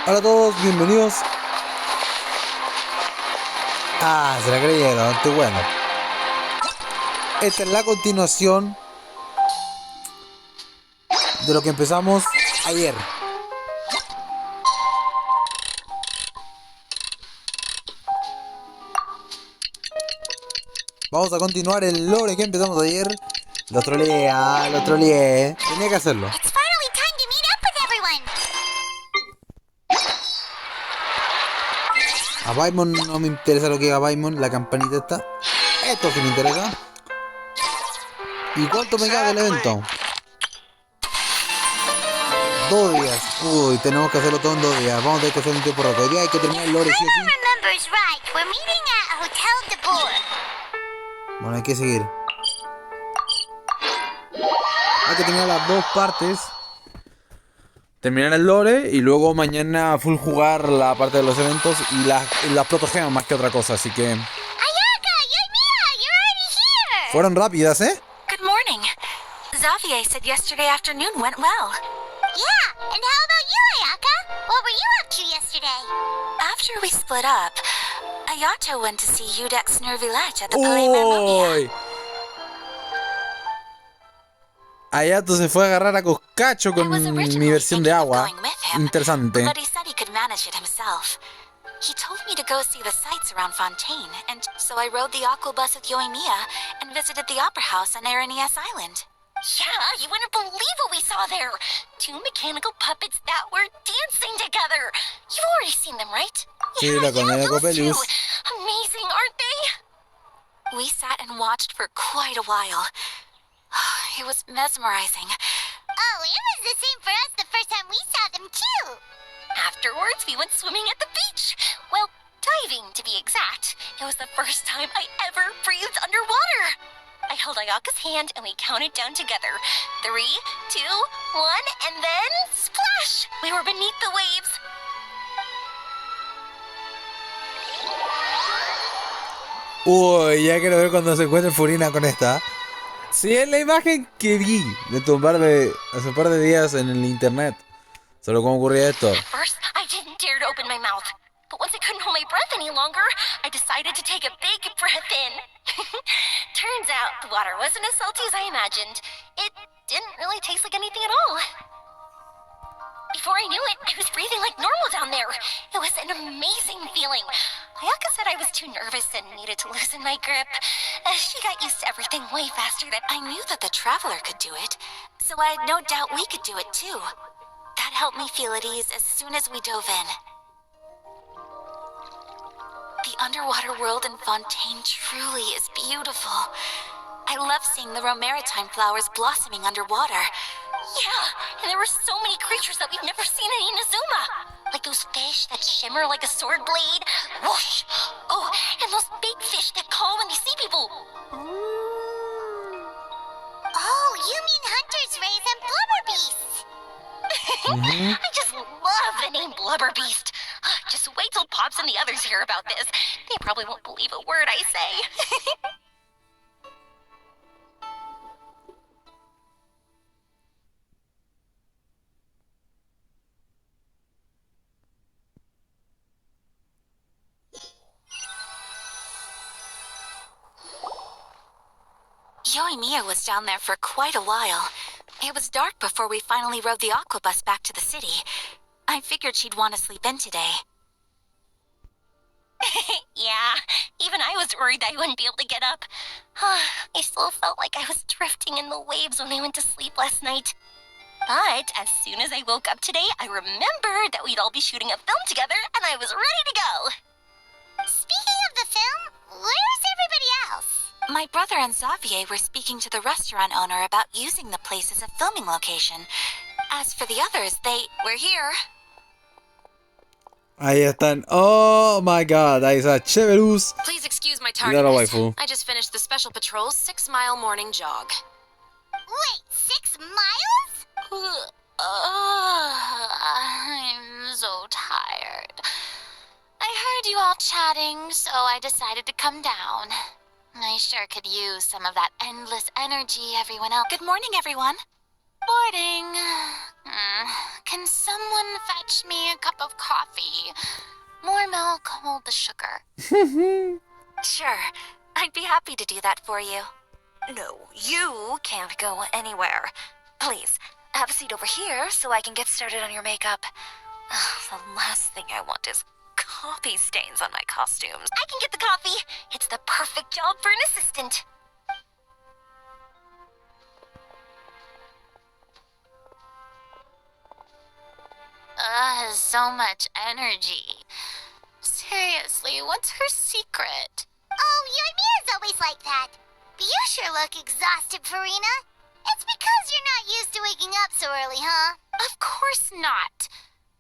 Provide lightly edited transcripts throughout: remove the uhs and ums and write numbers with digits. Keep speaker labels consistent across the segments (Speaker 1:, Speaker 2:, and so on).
Speaker 1: Hola a todos, bienvenidos. Se la creyeron, estoy bueno. Esta es la continuación de lo que empezamos ayer. Vamos a continuar el lore que empezamos ayer. Lo troleé. Tenía que hacerlo. A Paimon no me interesa lo que haga Paimon, la campanita está. Esto sí me interesa. ¿Y cuánto me queda del evento? 2 días. Uy, tenemos que hacerlo todo en 2 días. Vamos a tener que hacer un tiempo roto. Hoy día hay que terminar el lore, sí o sí. Bueno, hay que seguir. Hay que terminar las 2 partes. Terminar el lore y luego mañana full jugar la parte de los eventos y las protogemas más que otra cosa, así que... Fueron rápidas, ¿eh?
Speaker 2: Good morning. Xavier said yesterday afternoon went well.
Speaker 3: Yeah, and how about you, Ayaka? What were you up to yesterday?
Speaker 2: After we split up, Ayato went to see Udex Nervilech at the Palais Mermonia.
Speaker 1: ¡Uy! Ayato se fue a agarrar a Coscacho con mi versión de agua. Interesante.
Speaker 2: But he said he could manage it himself. He told me to go see the sights around Fontaine, and so I rode the aquabus with Yoimiya and visited the opera house on Aranias Island.
Speaker 3: Yeah, you wouldn't believe what we saw there. 2 mechanical puppets that were dancing together. You've already seen them, right?
Speaker 1: Sí, la comedia
Speaker 3: those two.
Speaker 1: Coppelius.
Speaker 3: Amazing, aren't they?
Speaker 2: We sat and watched for quite a while. It was mesmerizing.
Speaker 3: Oh, it was the same for us the first time we saw them, too. Afterwards, we went swimming at the beach. Well, diving, to be exact. It was the first time I ever breathed underwater. I held Ayaka's hand and we counted down together. 3, 2, 1, and then splash! We were beneath the waves.
Speaker 1: Uy, ya quiero ver cuando se encuentre Furina con esta. Sí, es la imagen que vi de hace un par de días en el internet. Solo cómo ocurría esto.
Speaker 3: At first, I didn't dare to open my mouth. But once I couldn't hold my breath any longer, I decided to take a big breath in. Turns out the water wasn't as salty as I imagined. It didn't really taste like anything at all. Before I knew it, I was breathing like normal down there. It was an amazing feeling. Ayaka said I was too nervous and needed to loosen my grip. She got used to everything way faster than
Speaker 2: I knew that the Traveler could do it, so I had no doubt we could do it too. That helped me feel at ease as soon as we dove in. The underwater world in Fontaine truly is beautiful. I love seeing the romaritime flowers blossoming underwater.
Speaker 3: Yeah, and there were so many creatures that we've never seen in Inazuma. Like those fish that shimmer like a sword blade. Whoosh! Oh, and those big fish that call when they see people. Oh, you mean Hunter's Rays and Blubber Beasts. I just love the name Blubber Beast. Just wait till Pops and the others hear about this. They probably won't believe a word I say.
Speaker 2: Yoimiya was down there for quite a while. It was dark before we finally rode the aquabus back to the city. I figured she'd want to sleep in today.
Speaker 3: Yeah, even I was worried I wouldn't be able to get up. I still felt like I was drifting in the waves when I went to sleep last night. But as soon as I woke up today, I remembered that we'd all be shooting a film together, and I was ready to go. Speaking of the film, where's everybody else?
Speaker 2: My brother and Xavier were speaking to the restaurant owner about using the place as a filming location. As for the others, we're here.
Speaker 1: Ahí están. Oh my god, ahí está Cheverus.
Speaker 4: Please excuse my
Speaker 1: Cuidado,
Speaker 4: tardiness.
Speaker 1: waifu.
Speaker 4: I just finished the Special Patrol's 6-mile morning jog.
Speaker 3: Wait, 6 miles? I'm so tired. I heard you all chatting, so I decided to come down. I sure could use some of that endless energy everyone else.
Speaker 2: Good morning, everyone. Boarding. Can someone fetch me a cup of coffee? More milk, hold the sugar. Sure, I'd be happy to do that for you. No, you can't go anywhere. Please, have a seat over here so I can get started on your makeup. The last thing I want is coffee stains on my costumes.
Speaker 3: I can get the coffee. It's the perfect job for an assistant.
Speaker 2: So much energy. Seriously, what's her secret?
Speaker 3: Oh, Yoimiya's always like that. But you sure look exhausted, Furina. It's because you're not used to waking up so early, huh?
Speaker 2: Of course not.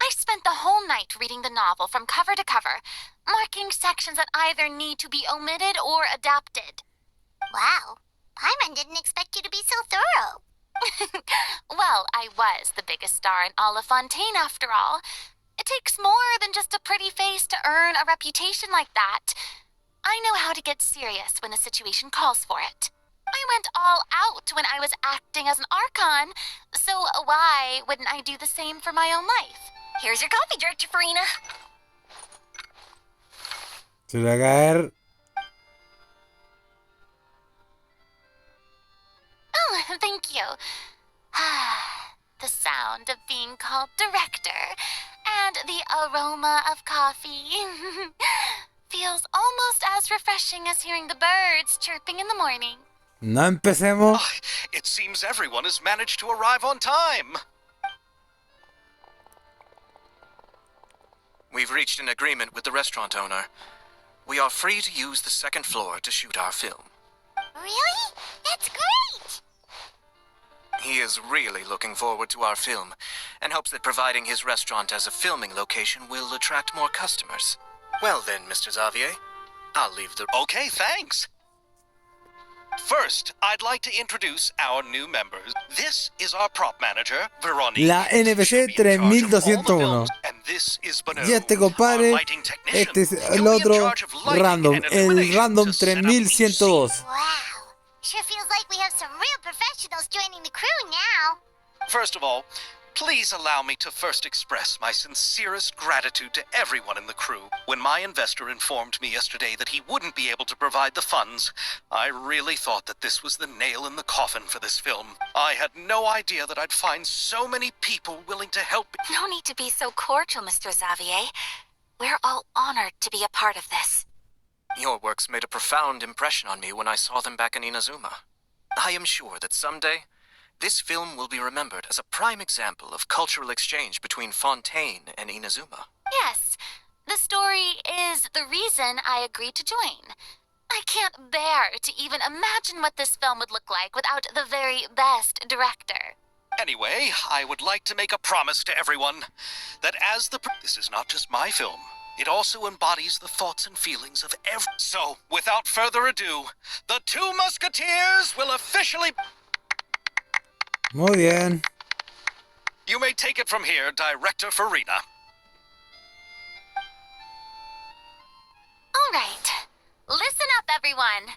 Speaker 2: I spent the whole night reading the novel from cover to cover, marking sections that either need to be omitted or adapted.
Speaker 3: Wow. Paimon didn't expect you to be so thorough.
Speaker 2: Well, I was the biggest star in all of Fontaine after all. It takes more than just a pretty face to earn a reputation like that. I know how to get serious when the situation calls for it. I went all out when I was acting as an Archon, so why wouldn't I do the same for my own life?
Speaker 3: Here's your coffee, Director Furina.
Speaker 1: Se le va a caer.
Speaker 2: Oh, thank you. The sound of being called director and the aroma of coffee feels almost as refreshing as hearing the birds chirping in the morning.
Speaker 1: No empecemos.
Speaker 5: It seems everyone has managed to arrive on time. We've reached an agreement with the restaurant owner. We are free to use the second floor to shoot our film.
Speaker 3: Really? That's great!
Speaker 5: He is really looking forward to our film and hopes that providing his restaurant as a filming location will attract more customers. Well then, Mr. Xavier, I'll leave the... Okay, thanks! First, I'd like to introduce our new members. This is our prop manager, Veronique.
Speaker 1: La NPC 3201.
Speaker 5: And this is Bono,
Speaker 1: Y este compadre,
Speaker 5: our lighting technician.
Speaker 1: este es
Speaker 5: He'll
Speaker 1: el
Speaker 5: be in
Speaker 1: otro
Speaker 5: charge of lighting
Speaker 1: random,
Speaker 5: and
Speaker 1: el
Speaker 5: illumination
Speaker 1: random
Speaker 5: to set up each
Speaker 1: 3102.
Speaker 5: scene.
Speaker 3: Wow. Sure feels like we have some real professionals joining the crew now.
Speaker 5: First of all, please allow me to first express my sincerest gratitude to everyone in the crew. When my investor informed me yesterday that he wouldn't be able to provide the funds, I really thought that this was the nail in the coffin for this film. I had no idea that I'd find so many people willing to help me.
Speaker 2: No need to be so cordial, Mr. Xavier. We're all honored to be a part of this.
Speaker 5: Your works made a profound impression on me when I saw them back in Inazuma. I am sure that someday, this film will be remembered as a prime example of cultural exchange between Fontaine and Inazuma.
Speaker 2: Yes, the story is the reason I agreed to join. I can't bear to even imagine what this film would look like without the very best director.
Speaker 5: Anyway, I would like to make a promise to everyone that as the... This is not just my film. It also embodies the thoughts and feelings of every... So, without further ado, the two Musketeers will officially...
Speaker 1: Muy bien.
Speaker 5: You may take it from here, Director Furina.
Speaker 2: All right, listen up, everyone.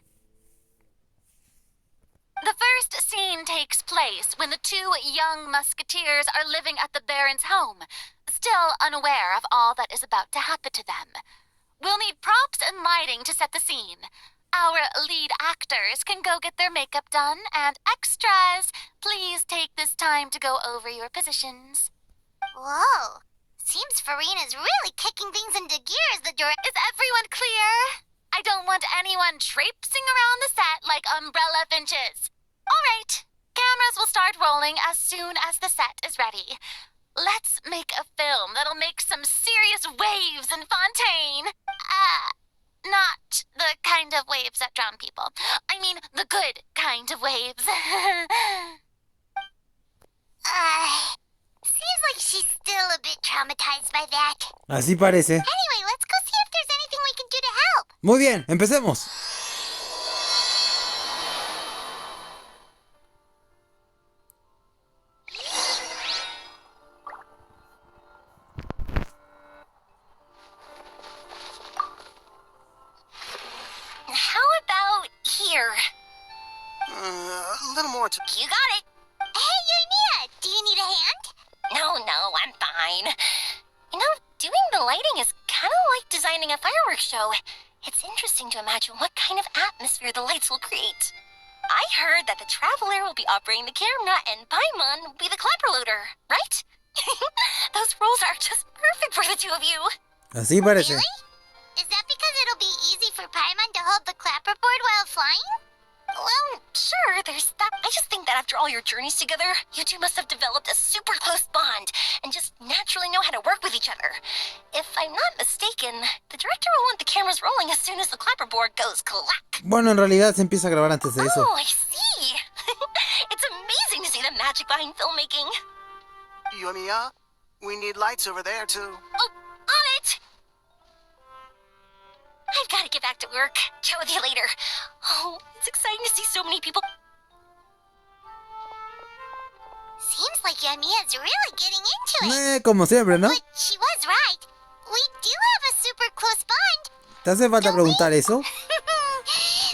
Speaker 2: The first scene takes place when the two young musketeers are living at the Baron's home, still unaware of all that is about to happen to them. We'll need props and lighting to set the scene. Our lead actors can go get their makeup done, and extras, please take this time to go over your positions.
Speaker 3: Whoa. Seems Furina's really kicking things into gear as the director.
Speaker 2: Is everyone clear? I don't want anyone traipsing around the set like umbrella finches. All right, cameras will start rolling as soon as the set is ready. Let's make a film that'll make some serious waves in Fontaine. Not the kind of waves that drown people. I mean, the good kind of waves.
Speaker 3: Seems like she's still a bit traumatized by that.
Speaker 1: Así parece.
Speaker 3: Anyway, let's go see if there's anything we can do to help.
Speaker 1: Muy bien, empecemos.
Speaker 3: How about here?
Speaker 5: A little more to...
Speaker 3: You got it. Hey, Yoimiya, the lighting is kind of like designing a fireworks show. It's interesting to imagine what kind of atmosphere the lights will create. I heard that the Traveler will be operating the camera and Paimon will be the clapper loader, right? Those roles are just perfect for the two of you.
Speaker 1: Así parece.
Speaker 2: Really? Is that because it'll be easy for Paimon to hold the clapperboard while flying?
Speaker 3: Well, sure, there's that. I just think that after all your journeys together, you two must have developed a super close bond and just naturally know how to work with each other. If I'm not mistaken, the director will want the cameras rolling as soon as the clapperboard goes clack.
Speaker 1: Bueno, en realidad se empieza a grabar antes de eso.
Speaker 3: Oh, I see. It's amazing to see the magic behind filmmaking.
Speaker 6: Yoimiya, we need lights over there, too.
Speaker 3: Oh, on it! I've got to get back to work. Chat with you later. Oh, it's exciting to see so many people.
Speaker 2: Seems like Yoimiya's really getting into it.
Speaker 1: Como siempre, ¿no?
Speaker 2: But she was right. We do have a super close bond.
Speaker 1: ¿Te hace falta preguntar eso?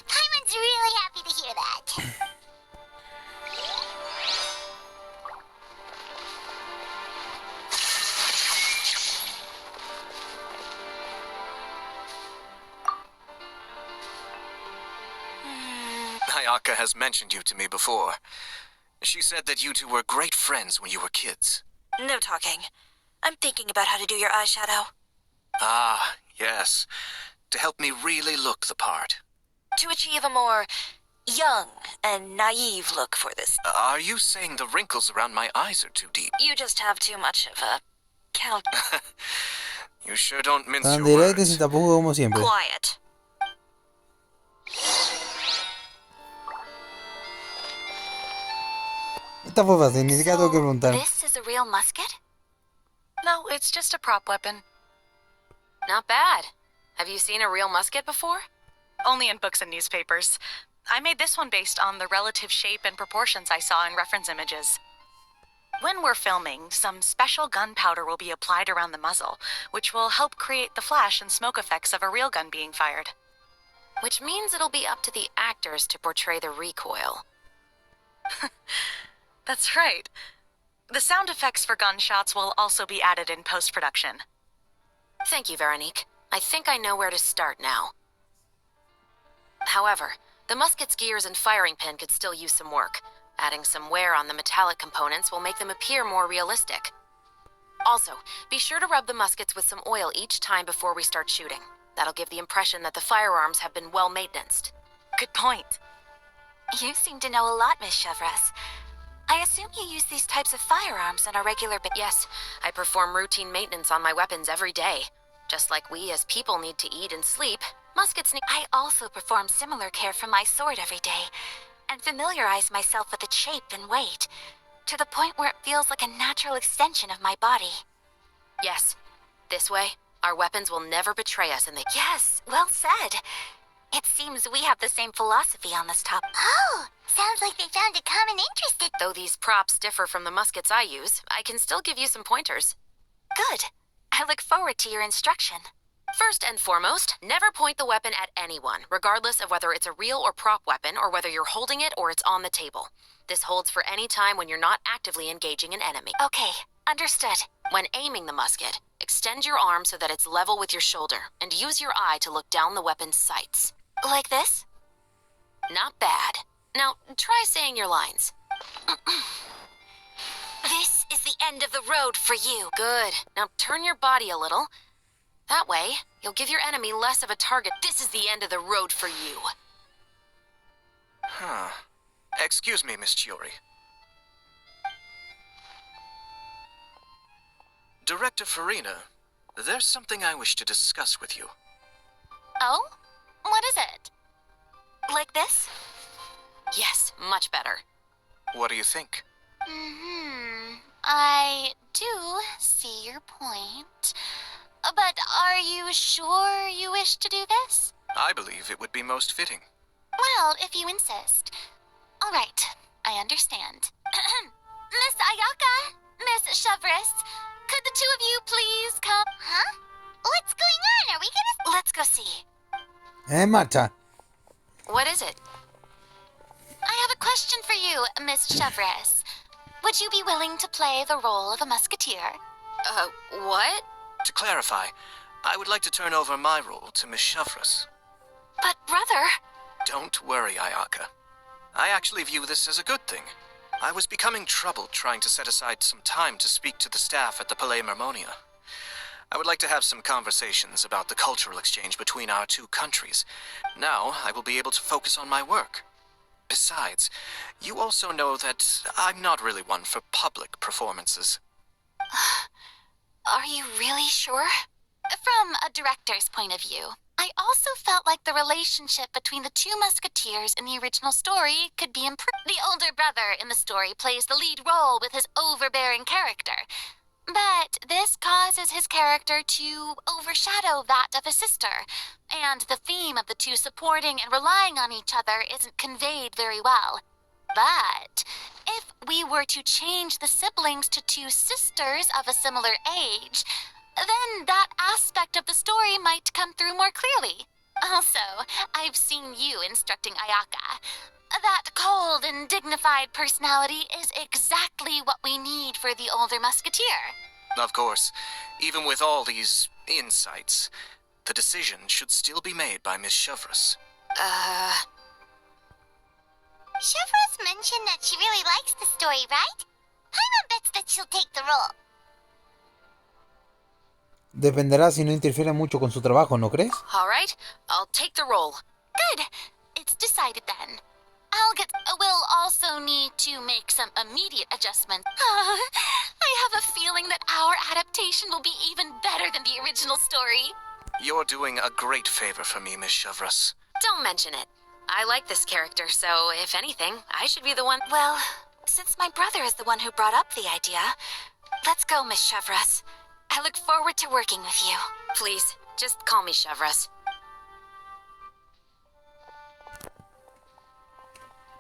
Speaker 2: Paimon's really happy to hear that.
Speaker 7: Ayaka has mentioned you to me before. She said that you two were great friends when you were kids.
Speaker 8: No talking. I'm thinking about how to do your eyeshadow.
Speaker 7: Ah, yes. To help me really look the part.
Speaker 8: To achieve a more young and naive look for this.
Speaker 7: Are you saying the wrinkles around my eyes are too deep?
Speaker 8: You just have too much of a count.
Speaker 7: You sure don't mince
Speaker 1: Tan
Speaker 7: your
Speaker 1: directo y sin
Speaker 7: words.
Speaker 1: tapujos como siempre.
Speaker 8: Quiet.
Speaker 1: Esta fue fácil, ni siquiera tengo que preguntar.
Speaker 2: This is a real musket?
Speaker 4: No, it's just a prop weapon. Not bad. Have you seen a real musket before?
Speaker 9: Only in books and newspapers. I made this one based on the relative shape and proportions I saw in reference images. When we're filming, some special gunpowder will be applied around the muzzle, which will help create the flash and smoke effects of a real gun being fired.
Speaker 4: Which means it'll be up to the actors to portray the recoil.
Speaker 9: That's right. The sound effects for gunshots will also be added in post-production.
Speaker 4: Thank you, Veronique. I think I know where to start now. However, the musket's gears and firing pin could still use some work. Adding some wear on the metallic components will make them appear more realistic. Also, be sure to rub the muskets with some oil each time before we start shooting. That'll give the impression that the firearms have been well maintained.
Speaker 9: Good point.
Speaker 2: You seem to know a lot, Miss Chevres. I assume you use these types of firearms on a regular basis.
Speaker 4: Yes, I perform routine maintenance on my weapons every day. Just like we as people need to eat and sleep, muskets need...
Speaker 2: I also perform similar care for my sword every day, and familiarize myself with its shape and weight, to the point where it feels like a natural extension of my body.
Speaker 4: Yes, this way, our weapons will never betray us and they...
Speaker 2: Yes, well said. It seems we have the same philosophy on this topic. Oh, sounds like they found a common interest.
Speaker 4: Though these props differ from the muskets I use, I can still give you some pointers.
Speaker 2: Good. I look forward to your instruction.
Speaker 4: First and foremost, never point the weapon at anyone, regardless of whether it's a real or prop weapon or whether you're holding it or it's on the table. This holds for any time when you're not actively engaging an enemy.
Speaker 2: Okay, understood.
Speaker 4: When aiming the musket, extend your arm so that it's level with your shoulder, and use your eye to look down the weapon's sights.
Speaker 2: Like this?
Speaker 4: Not bad. Now, try saying your lines.
Speaker 2: This is the end of the road for you.
Speaker 4: Good. Now turn your body a little. That way, you'll give your enemy less of a target. This is the end of the road for you.
Speaker 7: Huh. Excuse me, Miss Chiori. Director Furina, there's something I wish to discuss with you.
Speaker 2: Oh? What is it? Like this?
Speaker 4: Yes, much better.
Speaker 7: What do you think?
Speaker 2: I do see your point. But are you sure you wish to do this?
Speaker 7: I believe it would be most fitting.
Speaker 2: Well, if you insist. All right, I understand. Miss Ayaka, Miss Chevres, could the two of you please come? Huh? What's going on? Are we gonna... Let's go see.
Speaker 1: En marcha.
Speaker 4: What is it?
Speaker 2: I have a question for you, Miss Chevres. Would you be willing to play the role of a musketeer?
Speaker 4: What?
Speaker 7: To clarify, I would like to turn over my role to Miss Shavras.
Speaker 9: But, brother...
Speaker 7: Don't worry, Ayaka. I actually view this as a good thing. I was becoming troubled trying to set aside some time to speak to the staff at the Palais Mermonia. I would like to have some conversations about the cultural exchange between our two countries. Now, I will be able to focus on my work. Besides, you also know that I'm not really one for public performances.
Speaker 2: Are you really sure? From a director's point of view, I also felt like the relationship between the two musketeers in the original story could be improved. The older brother in the story plays the lead role with his overbearing character, but this causes his character to overshadow that of his sister, and the theme of the two supporting and relying on each other isn't conveyed very well. But if we were to change the siblings to two sisters of a similar age, then that aspect of the story might come through more clearly. Also, I've seen you instructing Ayaka. That cold and dignified personality is exactly what we need for the older musketeer.
Speaker 7: Of course, even with all these insights, the decision should still be made by Miss Shavras.
Speaker 3: Shavras mentioned that she really likes the story, right? Paimon bets that she'll take the role.
Speaker 1: Dependerá si no interfiere mucho con su trabajo, ¿no crees?
Speaker 4: All right, I'll take the role.
Speaker 2: Good. It's decided then. We'll also need to make some immediate adjustments. I have a feeling that our adaptation will be even better than the original story.
Speaker 7: You're doing a great favor for me, Miss Shavras.
Speaker 4: Don't mention it. I like this character, so if anything, I should be the one...
Speaker 8: Well, since my brother is the one who brought up the idea, let's go, Miss Shavras. I look forward to working with you.
Speaker 4: Please, just call me Shavras.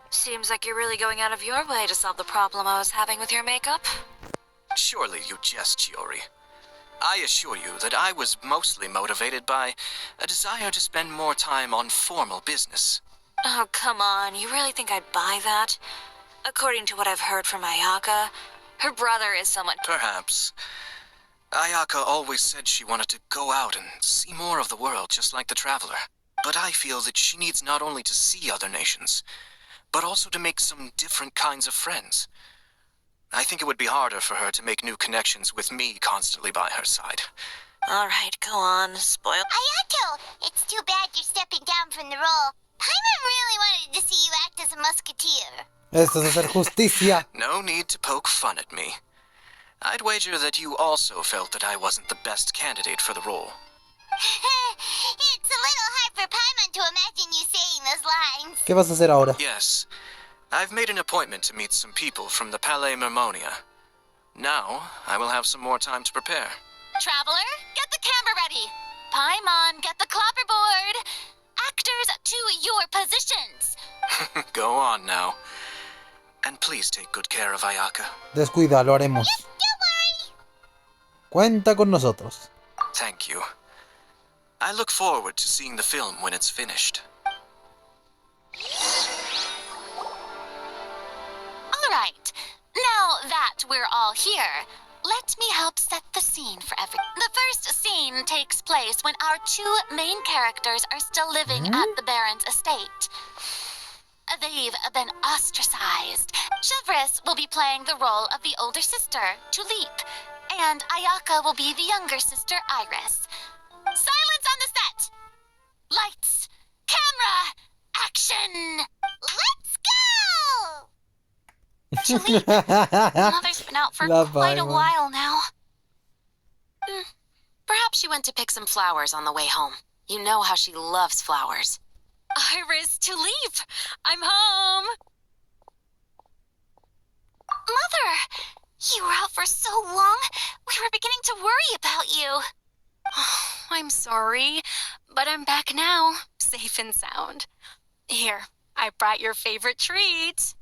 Speaker 8: Seems like you're really going out of your way to solve the problem I was having with your makeup.
Speaker 7: Surely you jest, Chiori. I assure you that I was mostly motivated by a desire to spend more time on formal business.
Speaker 8: Oh, come on. You really think I'd buy that? According to what I've heard from Ayaka, her brother is someone...
Speaker 7: Perhaps. Ayaka always said she wanted to go out and see more of the world, just like the Traveler. But I feel that she needs not only to see other nations, but also to make some different kinds of friends. I think it would be harder for her to make new connections with me constantly by her side.
Speaker 8: All right, go on. Spoil...
Speaker 3: Ayato, it's too bad you're stepping down from the role. Paimon really wanted to see you act as a musketeer.
Speaker 1: Esto es hacer justicia.
Speaker 7: No need to poke fun at me. I'd wager that you also felt that I wasn't the best candidate for the role.
Speaker 3: It's a little hard for Paimon to imagine you saying those lines.
Speaker 1: ¿Qué vas a hacer ahora?
Speaker 7: Yes. I've made an appointment to meet some people from the Palais Mermonia. Now, I will have some more time to prepare.
Speaker 2: Traveler, get the camera ready. Paimon, get the clapperboard. Actors to your positions.
Speaker 7: Go on now. And please take good care of Ayaka.
Speaker 1: Descuida, lo haremos.
Speaker 3: Don't worry.
Speaker 1: Cuenta con nosotros.
Speaker 7: Thank you. I look forward to seeing the film when it's finished.
Speaker 2: All right. Now that we're all here, let me help set the scene for everyone. The first scene takes place when our two main characters are still living at the Baron's estate. They've been ostracized. Shavras will be playing the role of the older sister, Tulip, and Ayaka will be the younger sister, Iris. Silence on the set! Lights, camera, action!
Speaker 3: Let's go!
Speaker 2: Tulip, Mother's been out for
Speaker 1: Love
Speaker 2: quite a
Speaker 1: Iris.
Speaker 2: while now.
Speaker 4: Perhaps she went to pick some flowers on the way home. You know how she loves flowers.
Speaker 2: Iris, Tulip, I'm home. Mother, you were out for so long, we were beginning to worry about you. I'm sorry, but I'm back now, safe and sound. Here, I brought your favorite treat.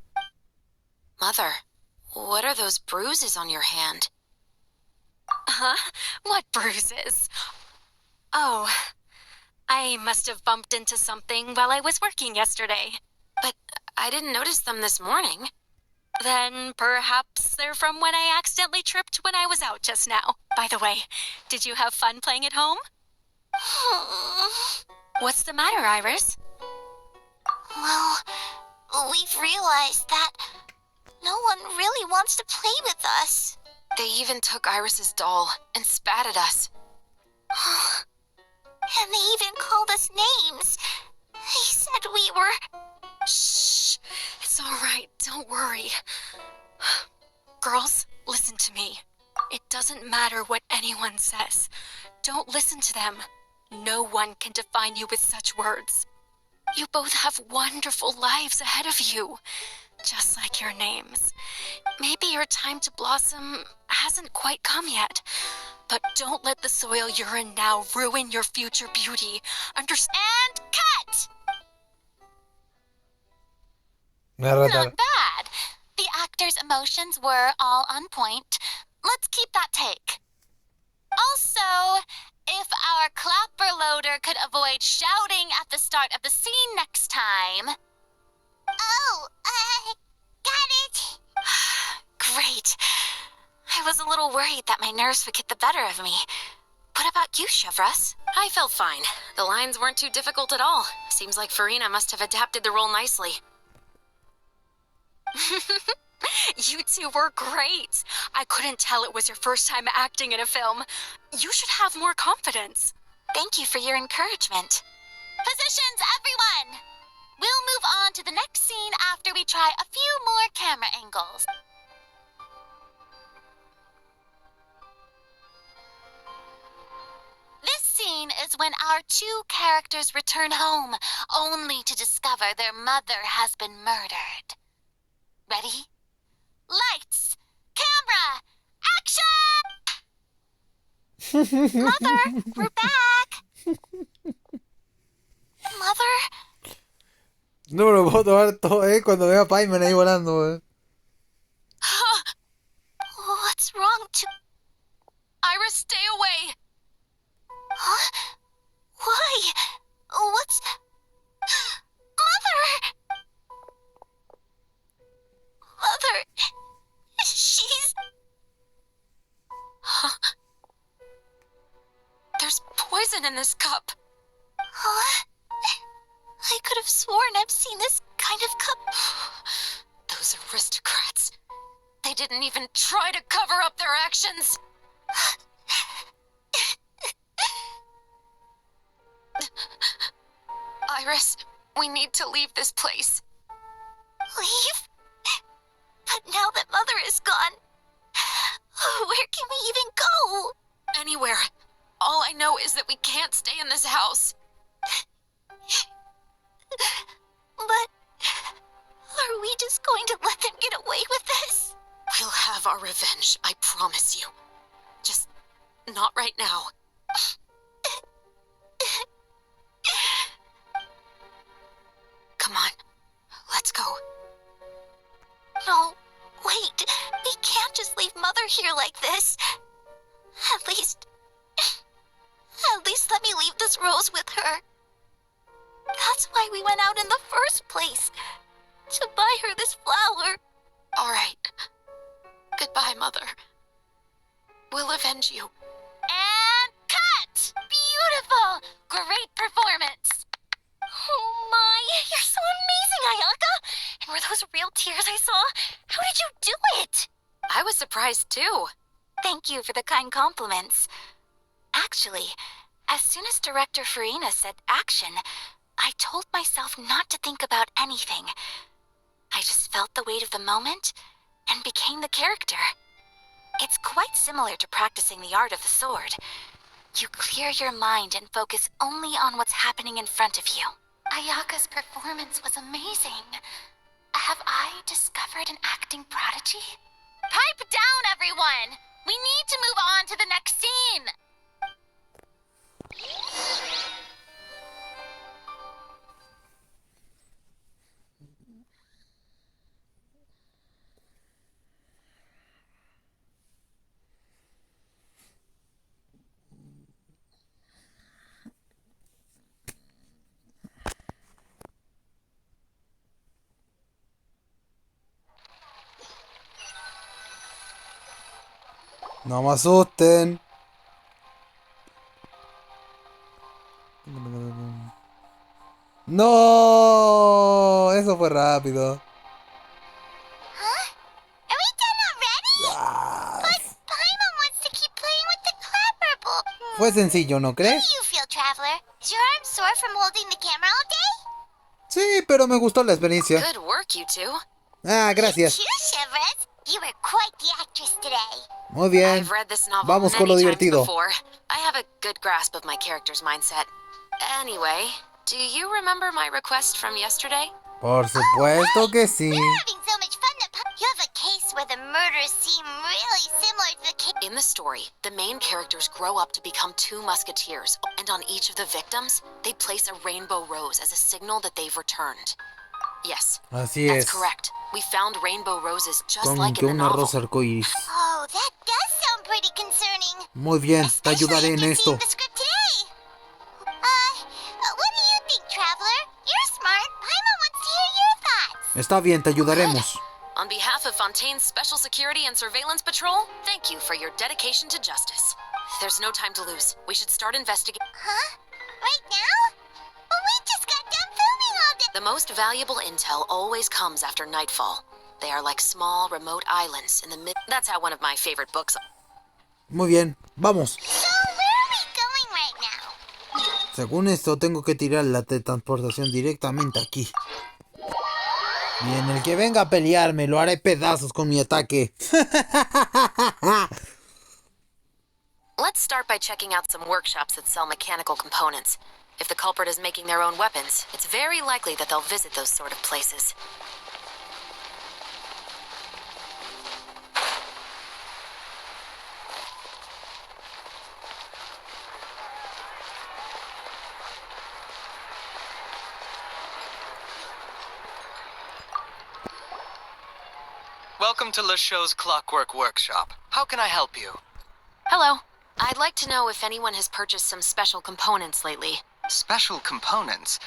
Speaker 4: Mother, what are those bruises on your hand?
Speaker 2: Huh? What bruises? Oh, I must have bumped into something while I was working yesterday.
Speaker 4: But I didn't notice them this morning.
Speaker 8: Then perhaps they're from when I accidentally tripped when I was out just now. By the way, did you have fun playing at home? What's the matter, Iris?
Speaker 3: Well, we've realized that no one really wants to play with us.
Speaker 4: They even took Iris's doll and spat at us.
Speaker 3: And they even called us names. They said we were...
Speaker 8: Shh. It's all right. Don't worry. Girls, listen to me. It doesn't matter what anyone says. Don't listen to them. No one can define you with such words. You both have wonderful lives ahead of you, just like your names. Maybe your time to blossom hasn't quite come yet, but don't let the soil you're in now ruin your future beauty.
Speaker 3: And cut!
Speaker 1: Not
Speaker 3: Not bad. The actor's emotions were all on point. Let's keep that take. Also, if our clapper loader could avoid shouting at the start of the scene next time. Oh, got it.
Speaker 8: Great. I was a little worried that my nerves would get the better of me. What about you, Chevros?
Speaker 4: I felt fine. The lines weren't too difficult at all. Seems like Furina must have adapted the role nicely.
Speaker 8: You two were great. I couldn't tell it was your first time acting in a film. You should have more confidence. Thank you for your encouragement.
Speaker 3: Positions, everyone! We'll move on to the next scene after we try a few more camera angles. This scene is when our two characters return home, only to discover their mother has been murdered. Ready? Lights! Camera! Action! Mother, we're back! Mother?
Speaker 1: No me lo puedo tomar todo, cuando veo a Paiman ahí volando,
Speaker 3: What's wrong to...
Speaker 8: Iris, stay away.
Speaker 3: Huh? Why? What's... Mother! Mother... She's...
Speaker 8: There's poison in this cup.
Speaker 3: Huh? I could have sworn I've seen this kind of cup.
Speaker 8: Those aristocrats. They didn't even try to cover up their actions. Iris, we need to leave this place.
Speaker 3: Leave? But now that Mother is gone, where can we even go?
Speaker 8: Anywhere. All I know is that we can't stay in this house.
Speaker 3: But are we just going to let them get away with this?
Speaker 8: We'll have our revenge, I promise you. Just not right now. Come on, let's go.
Speaker 3: No, wait. We can't just leave Mother here like this. At least let me leave this rose with her. That's why we went out in the first place. To buy her this flower.
Speaker 8: All right. Goodbye, Mother. We'll avenge you.
Speaker 3: And cut! Beautiful! Great performance! Oh my, you're so amazing, Ayaka! And were those real tears I saw? How did you do it?
Speaker 4: I was surprised too.
Speaker 8: Thank you for the kind compliments. Actually, as soon as Director Furina said action, I told myself not to think about anything. I just felt the weight of the moment and became the character. It's quite similar to practicing the art of the sword. You clear your mind and focus only on what's happening in front of you.
Speaker 3: Ayaka's performance was amazing. Have I discovered an acting prodigy? Pipe down, everyone! We need to move on to the next scene!
Speaker 1: No me asusten. No, eso fue rápido.
Speaker 3: Huh? Are we done already?
Speaker 1: Ah,
Speaker 3: But Paimon wants to keep playing with the clapper ball.
Speaker 1: fue sencillo, ¿no
Speaker 3: How
Speaker 1: crees?
Speaker 3: do you feel, Traveler? Is your arm sore from holding the camera all day?
Speaker 1: Sí, pero me gustó la experiencia.
Speaker 4: Good work, you two.
Speaker 1: Ah, gracias.
Speaker 3: You too, Shivers. You were quite the actress today.
Speaker 1: Muy bien.
Speaker 4: I've read this novel
Speaker 1: Vamos con lo
Speaker 4: many times
Speaker 1: divertido.
Speaker 4: before. I have a good grasp of my character's mindset. Anyway, do you remember my request from yesterday?
Speaker 1: Por supuesto que sí.
Speaker 3: You're having so much fun that you have a case where the murders seem really similar to the case.
Speaker 4: In the story, the main characters grow up to become 2 musketeers, and on each of the victims, they place a rainbow rose as a signal that they've returned. Yes,
Speaker 1: Así
Speaker 4: that's
Speaker 1: es.
Speaker 4: correct. We found rainbow roses just
Speaker 1: Como
Speaker 4: like
Speaker 1: que
Speaker 4: in the
Speaker 1: una
Speaker 4: novel.
Speaker 1: rosa arcoíris.
Speaker 3: Oh, that does sound pretty concerning.
Speaker 1: Muy bien, te ayudaré en
Speaker 3: Especially
Speaker 1: esto.
Speaker 3: after seeing the script today. What do you think, Traveler? You're smart. Paimon wants to hear your thoughts.
Speaker 1: Está bien, te ayudaremos.
Speaker 4: On behalf of Fontaine's Special Security and Surveillance Patrol, thank you for your dedication to justice. There's no time to lose. We should start investigating.
Speaker 3: Huh? Right now? Well, we just got done filming all day.
Speaker 4: The most valuable intel always comes after nightfall. They are like small, remote islands in the mid. That's how one of my favorite books.
Speaker 1: Muy bien, vamos.
Speaker 3: So, where are we going right now?
Speaker 1: Según esto, tengo que tirar la teletransportación directamente aquí. Y en el que venga a pelearme, lo haré pedazos con mi ataque.
Speaker 4: Let's start by checking out some workshops that sell mechanical components. If the culprit is making their own weapons, it's very likely that they'll visit those sort of places.
Speaker 7: Welcome to LeChaux's Clockwork Workshop. How can I help you?
Speaker 4: Hello. I'd like to know if anyone has purchased some special components lately.
Speaker 7: Special components?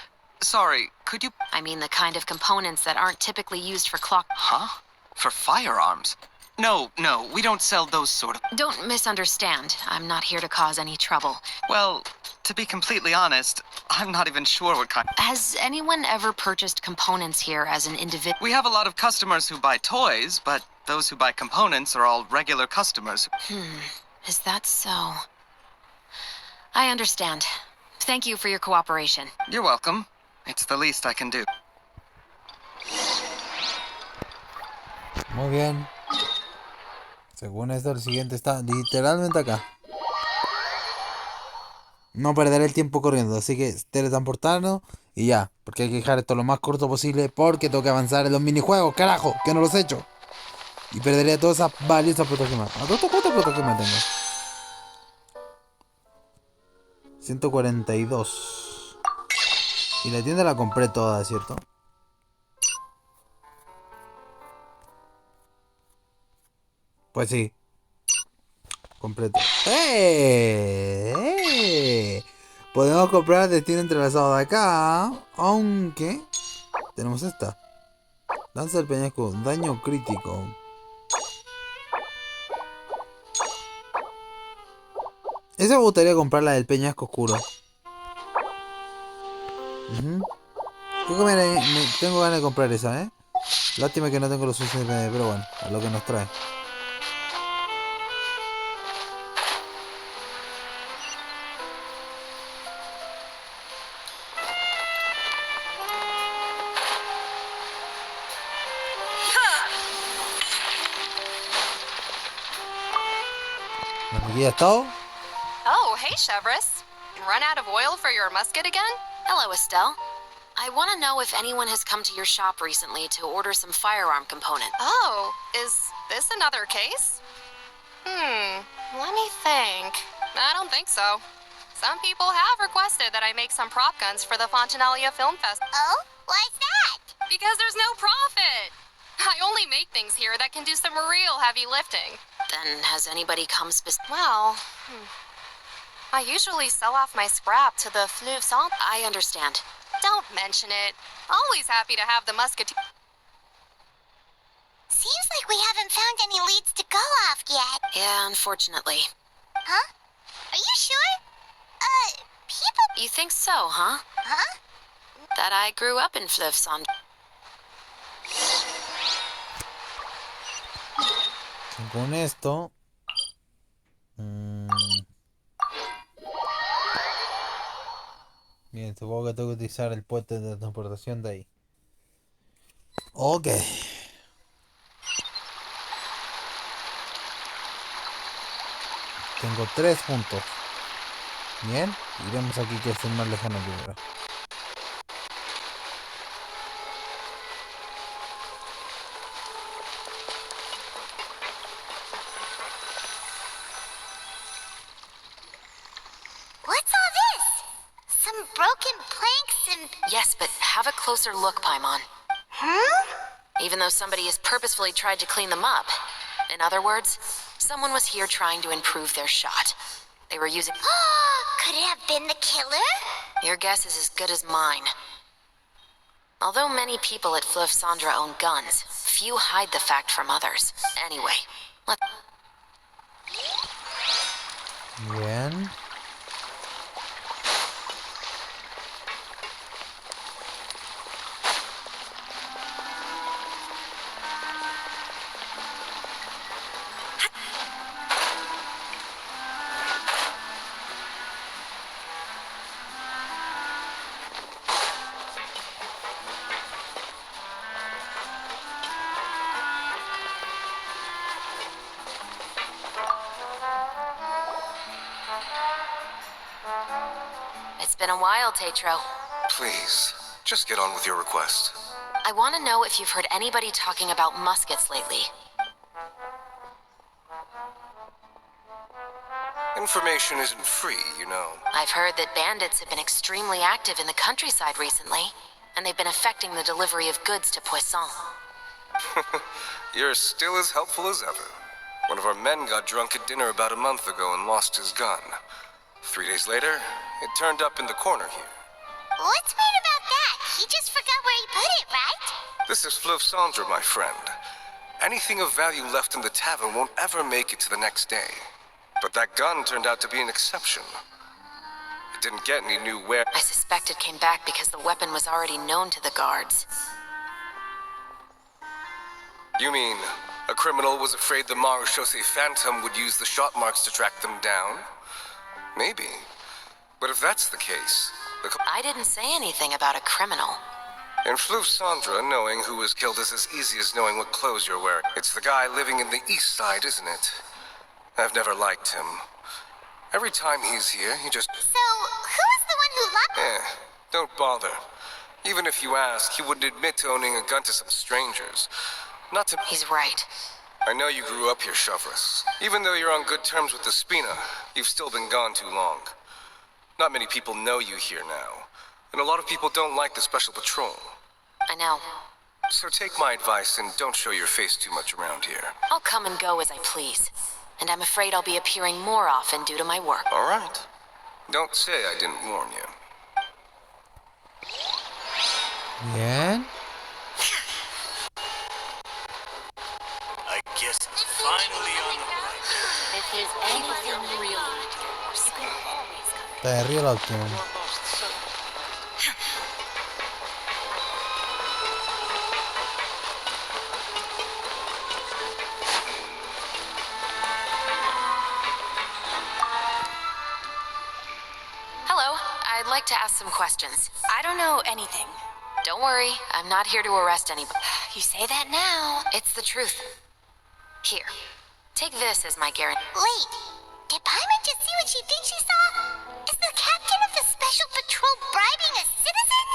Speaker 7: Sorry, could you...
Speaker 4: I mean the kind of components that aren't typically used for clock...
Speaker 7: Huh? For firearms? No, we don't sell those sort of...
Speaker 4: Don't misunderstand. I'm not here to cause any trouble.
Speaker 7: Well, to be completely honest, I'm not even sure what kind...
Speaker 4: Has anyone ever purchased components here as an individual?
Speaker 7: We have a lot of customers who buy toys, but those who buy components are all regular customers.
Speaker 4: Is that so? I understand. Thank you for your cooperation.
Speaker 7: You're welcome. It's the least I can do.
Speaker 1: Muy bien. Según esto, el siguiente está literalmente acá. No perderé el tiempo corriendo, así que teletransportarnos y ya. Porque hay que dejar esto lo más corto posible porque tengo que avanzar en los minijuegos, carajo, que no los he hecho. Y perderé todas esas valiosas protecciones. ¿A cuántas protecciones tengo? 142. Y la tienda la compré toda, ¿cierto? Pues sí. Completo. Podemos comprar destino entrelazado de acá. Aunque tenemos esta. Lanza del peñasco. Daño crítico. Esa me gustaría comprar, la del peñasco oscuro. Creo que tengo ganas de comprar esa, ¿eh? Lástima que no tengo los suficientes, pero bueno, a lo que nos trae. ¿Aquí ya está?
Speaker 10: Oh, hey, Chevres. Run out of oil for your musket again?
Speaker 4: Hello, Estelle. I want to know if anyone has come to your shop recently to order some firearm component.
Speaker 10: Oh, is this another case? Let me think. I don't think so. Some people have requested that I make some prop guns for the Fontanalia Film Festival.
Speaker 3: Oh? Why's that?
Speaker 10: Because there's no profit. I only make things here that can do some real heavy lifting.
Speaker 4: Then has anybody come
Speaker 10: Well, I usually sell off my scrap to the Fleuve Centre.
Speaker 4: I understand.
Speaker 10: Don't mention it. Always happy to have the musketeer.
Speaker 3: See,
Speaker 8: Seems like we haven't found any leads to go off yet.
Speaker 4: Yeah, unfortunately.
Speaker 8: Huh? Are you sure? People...
Speaker 4: You think so, huh?
Speaker 8: Huh?
Speaker 4: That I grew up in Flöfsand.
Speaker 1: Con esto... Bien, supongo que tengo que utilizar el puente de transportación de ahí. Ok. Tengo 3 puntos. Bien, iremos aquí que es el más lejano primero.
Speaker 8: What's all this? Some broken planks and...
Speaker 4: Yes, but have a closer look, Paimon.
Speaker 8: Huh?
Speaker 4: Even though somebody has purposefully tried to clean them up. In other words, someone was here trying to improve their shot. They were using...
Speaker 8: Could it have been the killer?
Speaker 4: Your guess is as good as mine. Although many people at Flöfsandra own guns, few hide the fact from others. Anyway, let...
Speaker 1: Bien.
Speaker 4: It's been a while, Tetro.
Speaker 11: Please, just get on with your request.
Speaker 4: I want to know if you've heard anybody talking about muskets lately.
Speaker 11: Information isn't free, you know.
Speaker 4: I've heard that bandits have been extremely active in the countryside recently, and they've been affecting the delivery of goods to Poisson.
Speaker 11: You're still as helpful as ever. One of our men got drunk at dinner about a month ago and lost his gun. 3 days later, it turned up in the corner here.
Speaker 8: What's weird about that? He just forgot where he put it, right?
Speaker 11: This is Flöfsandra, my friend. Anything of value left in the tavern won't ever make it to the next day. But that gun turned out to be an exception. It didn't get any new wear.
Speaker 4: I suspect it came back because the weapon was already known to the guards.
Speaker 11: You mean, a criminal was afraid the Marechaussee Phantom would use the shot marks to track them down? Maybe. But if that's the case...
Speaker 4: I didn't say anything about a criminal.
Speaker 11: In Flöfsandra, knowing who was killed is as easy as knowing what clothes you're wearing. It's the guy living in the east side, isn't it? I've never liked him. Every time he's here, he just...
Speaker 8: So, who was the one who locked...
Speaker 11: Don't bother. Even if you ask, he wouldn't admit to owning a gun to some strangers. Not to...
Speaker 4: He's right.
Speaker 11: I know you grew up here, Chevres. Even though you're on good terms with the Spina, you've still been gone too long. Not many people know you here now, and a lot of people don't like the Special Patrol.
Speaker 4: I know.
Speaker 11: So take my advice and don't show your face too much around here.
Speaker 4: I'll come and go as I please, and I'm afraid I'll be appearing more often due to my work.
Speaker 11: All right. Don't say I didn't warn you.
Speaker 1: Bien.
Speaker 12: I guess it's finally on the run.
Speaker 4: If there's anything real,
Speaker 1: Está de arriba la última.
Speaker 4: Hello, I'd like to ask some questions.
Speaker 9: I don't know anything.
Speaker 4: Don't worry, I'm not here to arrest anybody.
Speaker 9: You say that now.
Speaker 4: It's the truth. Here, take this as my guarantee.
Speaker 8: Wait, did Paimon just see what she thinks she saw? Is the captain of the Special Patrol bribing a citizen?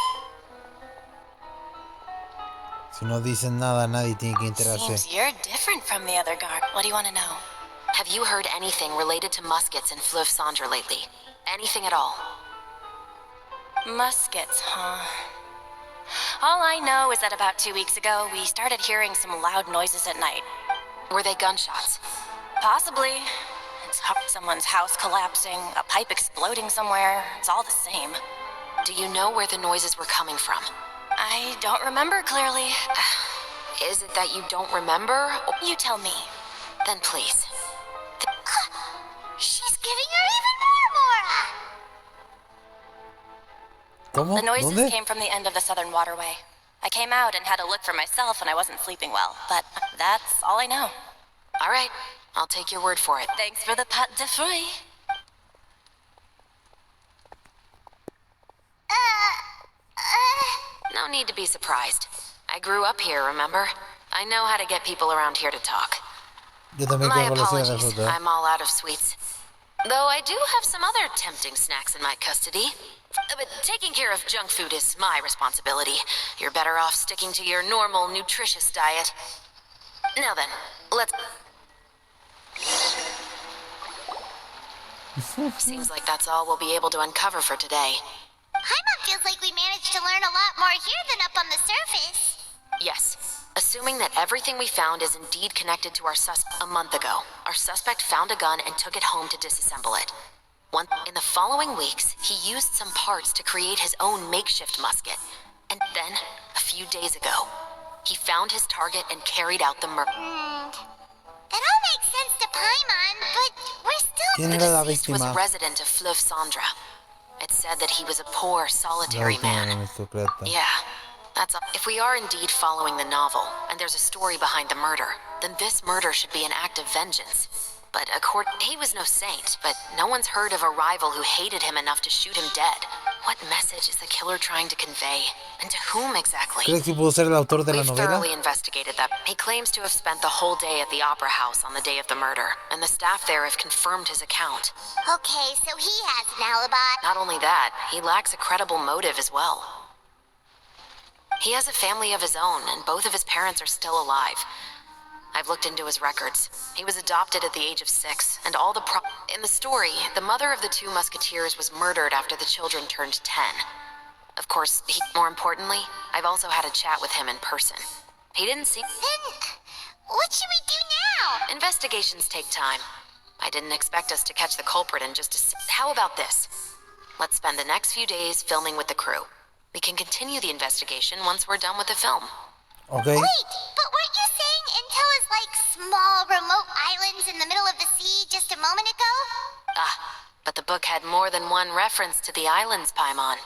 Speaker 1: Si no dicen nada, nadie tiene que enterarse.
Speaker 9: Seems you're different from the other guard. What do you want to know?
Speaker 4: Have you heard anything related to muskets in Flöfsandra lately? Anything at all?
Speaker 9: Muskets, huh? All I know is that about 2 weeks ago, we started hearing some loud noises at night.
Speaker 4: Were they gunshots?
Speaker 9: Possibly. It's someone's house collapsing, a pipe exploding somewhere. It's all the same.
Speaker 4: Do you know where the noises were coming from?
Speaker 9: I don't remember clearly.
Speaker 4: Is it that you don't remember?
Speaker 8: You tell me.
Speaker 4: Then please.
Speaker 8: She's giving her even more Mora!
Speaker 1: ¿Cómo?
Speaker 9: The noises
Speaker 1: ¿Dónde?
Speaker 9: came from the end of the southern waterway. I came out and had a look for myself and I wasn't sleeping well, but that's all I know.
Speaker 4: All right, I'll take your word for it.
Speaker 9: Thanks for the pâte de fruits.
Speaker 4: No need to be surprised. I grew up here, remember? I know how to get people around here to talk.
Speaker 1: Yo también
Speaker 4: My
Speaker 1: tengo golosinas de
Speaker 4: apologies,
Speaker 1: fruta.
Speaker 4: I'm all out of sweets. Though I do have some other tempting snacks in my custody. But taking care of junk food is my responsibility. You're better off sticking to your normal, nutritious diet. Now then, let's... Seems like that's all we'll be able to uncover for today.
Speaker 8: Paimon feels like we managed to learn a lot more here than up on the surface.
Speaker 4: Yes. Assuming that everything we found is indeed connected to our a month ago, our suspect found a gun and took it home to disassemble it. In the following weeks, he used some parts to create his own makeshift musket. And then, a few days ago, he found his target and carried out the murder.
Speaker 8: That all makes sense to Paimon, but we're still...
Speaker 1: ¿Quién
Speaker 4: The
Speaker 1: era la
Speaker 4: deceased was a
Speaker 1: víctima?
Speaker 4: resident of Fleuve Sandra. It's said that he was a poor,
Speaker 1: La
Speaker 4: solitary
Speaker 1: víctima
Speaker 4: man.
Speaker 1: aristocrata.
Speaker 4: Yeah, that's all. If we are indeed following the novel, and there's a story behind the murder, then this murder should be an act of vengeance. But he was no saint, but no one's heard of a rival who hated him enough to shoot him dead. What message is the killer trying to convey? And to whom exactly?
Speaker 1: ¿Crees que pudo ser el autor de la
Speaker 4: We've
Speaker 1: novela?
Speaker 4: thoroughly investigated that. He claims to have spent the whole day at the Opera House on the day of the murder, and the staff there have confirmed his account.
Speaker 8: Okay, so he has an alibi.
Speaker 4: Not only that, he lacks a credible motive as well. He has a family of his own, and both of his parents are still alive. I've looked into his records. He was adopted at the age of 6, and all the in the story, the mother of the 2 musketeers was murdered after the children turned 10. Of course, more importantly, I've also had a chat with him in person. He didn't seem...
Speaker 8: Then, what should we do now?
Speaker 4: Investigations take time. I didn't expect us to catch the culprit in just How about this? Let's spend the next few days filming with the crew. We can continue the investigation once we're done with the film.
Speaker 1: Okay.
Speaker 8: Wait, but weren't you saying Intel is like small, remote islands in the middle of the sea just a moment ago?
Speaker 4: But the book had more than one reference to the islands, Paimon.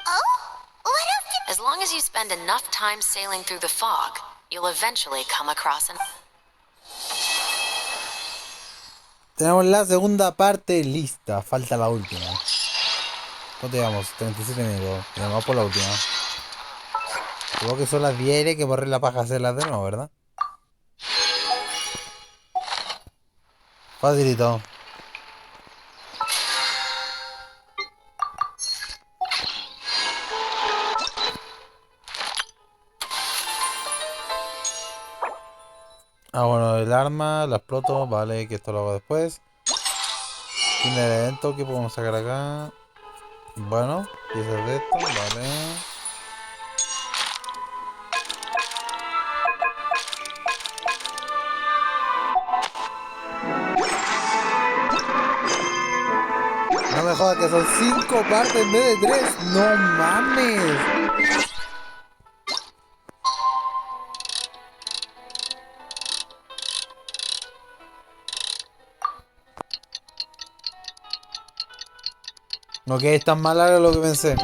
Speaker 8: Oh? What else did...
Speaker 4: As long as you spend enough time sailing through the fog, you'll eventually come across an...
Speaker 1: Tenemos la segunda parte lista. Falta la última. ¿Cuánto llevamos? 37 minutos. Y vamos por la última. Supongo que son las 10 y hay que borrar la paja hacerlas de nuevo, ¿verdad? Facilito. Ah, bueno, el arma, la exploto, vale, que esto lo hago después. Fin del evento, ¿qué podemos sacar acá? Bueno, piezas de esto, vale. No me jodas que son 5 partes en vez de 3. ¡No mames! Ok, es tan más largo de lo que pensé.
Speaker 8: It's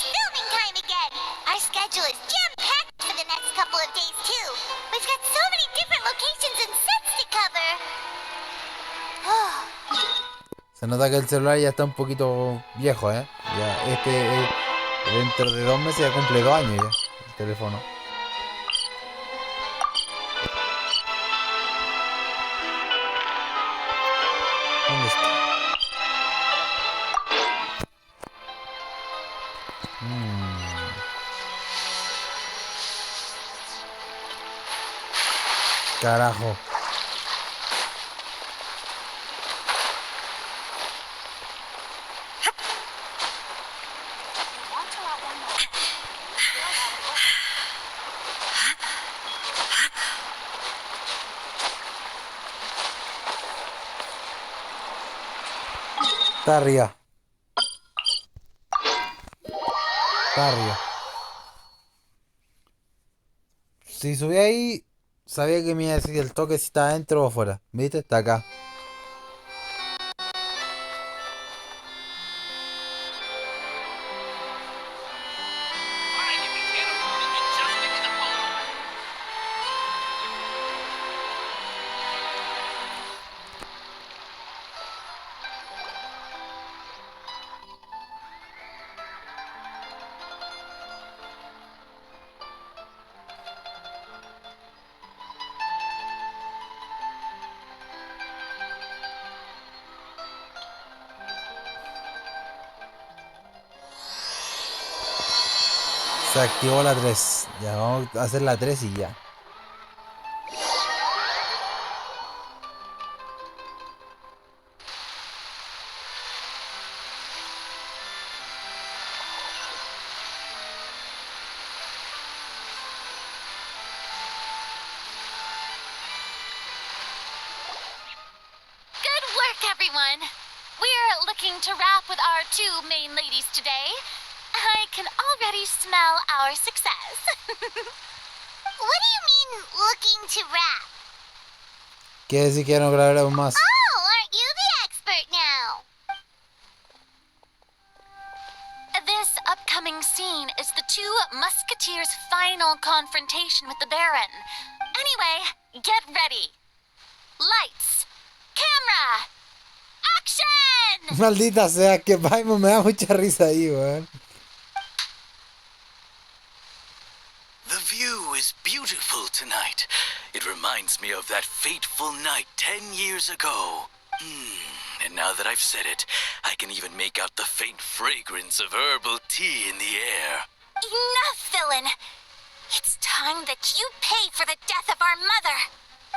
Speaker 8: filming time again. Our schedule is jam-packed for the next couple of days, too. We've got so many different locations and sets to cover.
Speaker 1: Se nota que el celular ya está un poquito viejo, ¿eh? Ya, dentro de 2 meses ya cumple 2 años ya, el teléfono. ¿Dónde está? Carajo. Está arriba. Está arriba. Si subí ahí, sabía que me iba a decir el toque si está adentro o afuera. ¿Viste? Está acá. Se activó la 3. Ya, vamos a hacer la 3 y ya.
Speaker 2: Good work, everyone. We're looking to wrap with our two main ladies today. I can already smell our success.
Speaker 8: What do you mean, looking to wrap?
Speaker 1: Quiere decir que ya no grabaremos más.
Speaker 8: Oh, aren't you the expert now?
Speaker 2: This upcoming scene is the two Musketeers' final confrontation with the Baron. Anyway, get ready. Lights, camera, action!
Speaker 1: Maldita sea, que Paimon me da mucha risa ahí, weón.
Speaker 12: The view is beautiful tonight. It reminds me of that fateful night 10 years ago. And now that I've said it, I can even make out the faint fragrance of herbal tea in the air.
Speaker 8: Enough, villain! It's time that you pay for the death of our mother!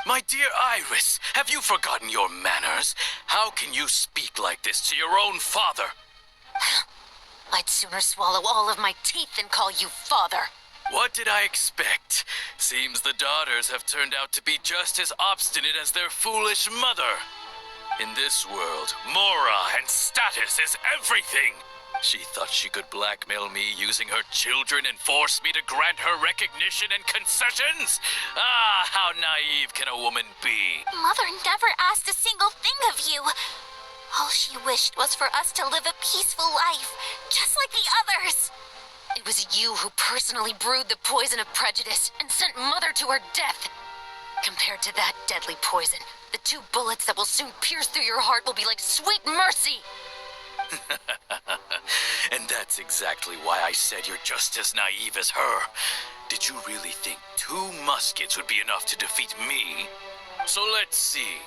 Speaker 12: My dear Iris, have you forgotten your manners? How can you speak like this to your own father?
Speaker 4: I'd sooner swallow all of my teeth than call you father.
Speaker 12: What did I expect? Seems the daughters have turned out to be just as obstinate as their foolish mother. In this world, mora and status is everything. She thought she could blackmail me using her children and force me to grant her recognition and concessions? Ah, how naive can a woman be?
Speaker 8: Mother never asked a single thing of you. All she wished was for us to live a peaceful life, just like the others.
Speaker 4: It was you who personally brewed the poison of prejudice and sent Mother to her death. Compared to that deadly poison, the 2 bullets that will soon pierce through your heart will be like sweet mercy.
Speaker 12: And that's exactly why I said you're just as naive as her. Did you really think 2 muskets would be enough to defeat me? So let's see.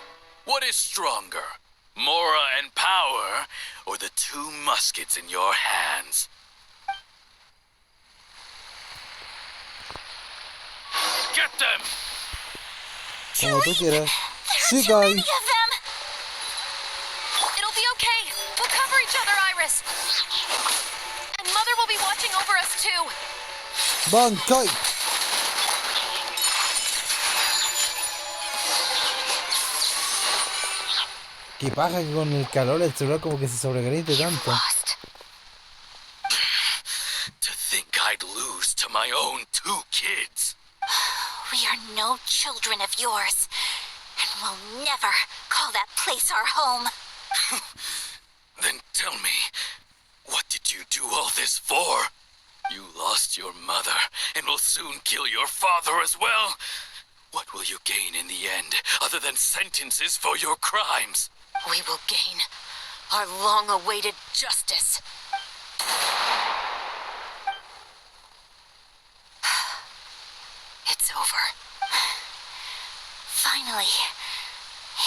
Speaker 12: What is stronger, mora and power, or the 2 muskets in your hands? Get them!
Speaker 1: Como tú quieras. Sí,
Speaker 8: Too many
Speaker 1: guy.
Speaker 8: of them!
Speaker 9: It'll be okay. We'll cover each other, Iris. And Mother will be watching over us, too.
Speaker 1: Bankai. Qué paja que con el calor el celular como que se sobrecaliente tanto.
Speaker 12: To think I'd lose to my own 2 kids.
Speaker 8: We are no children of yours, and we'll never call that place our home.
Speaker 12: Then tell me, what did you do all this for? You lost your mother, and will soon kill your father as well. What will you gain in the end, other than sentences for your crimes?
Speaker 4: We will gain our long-awaited justice. It's over.
Speaker 8: Finally,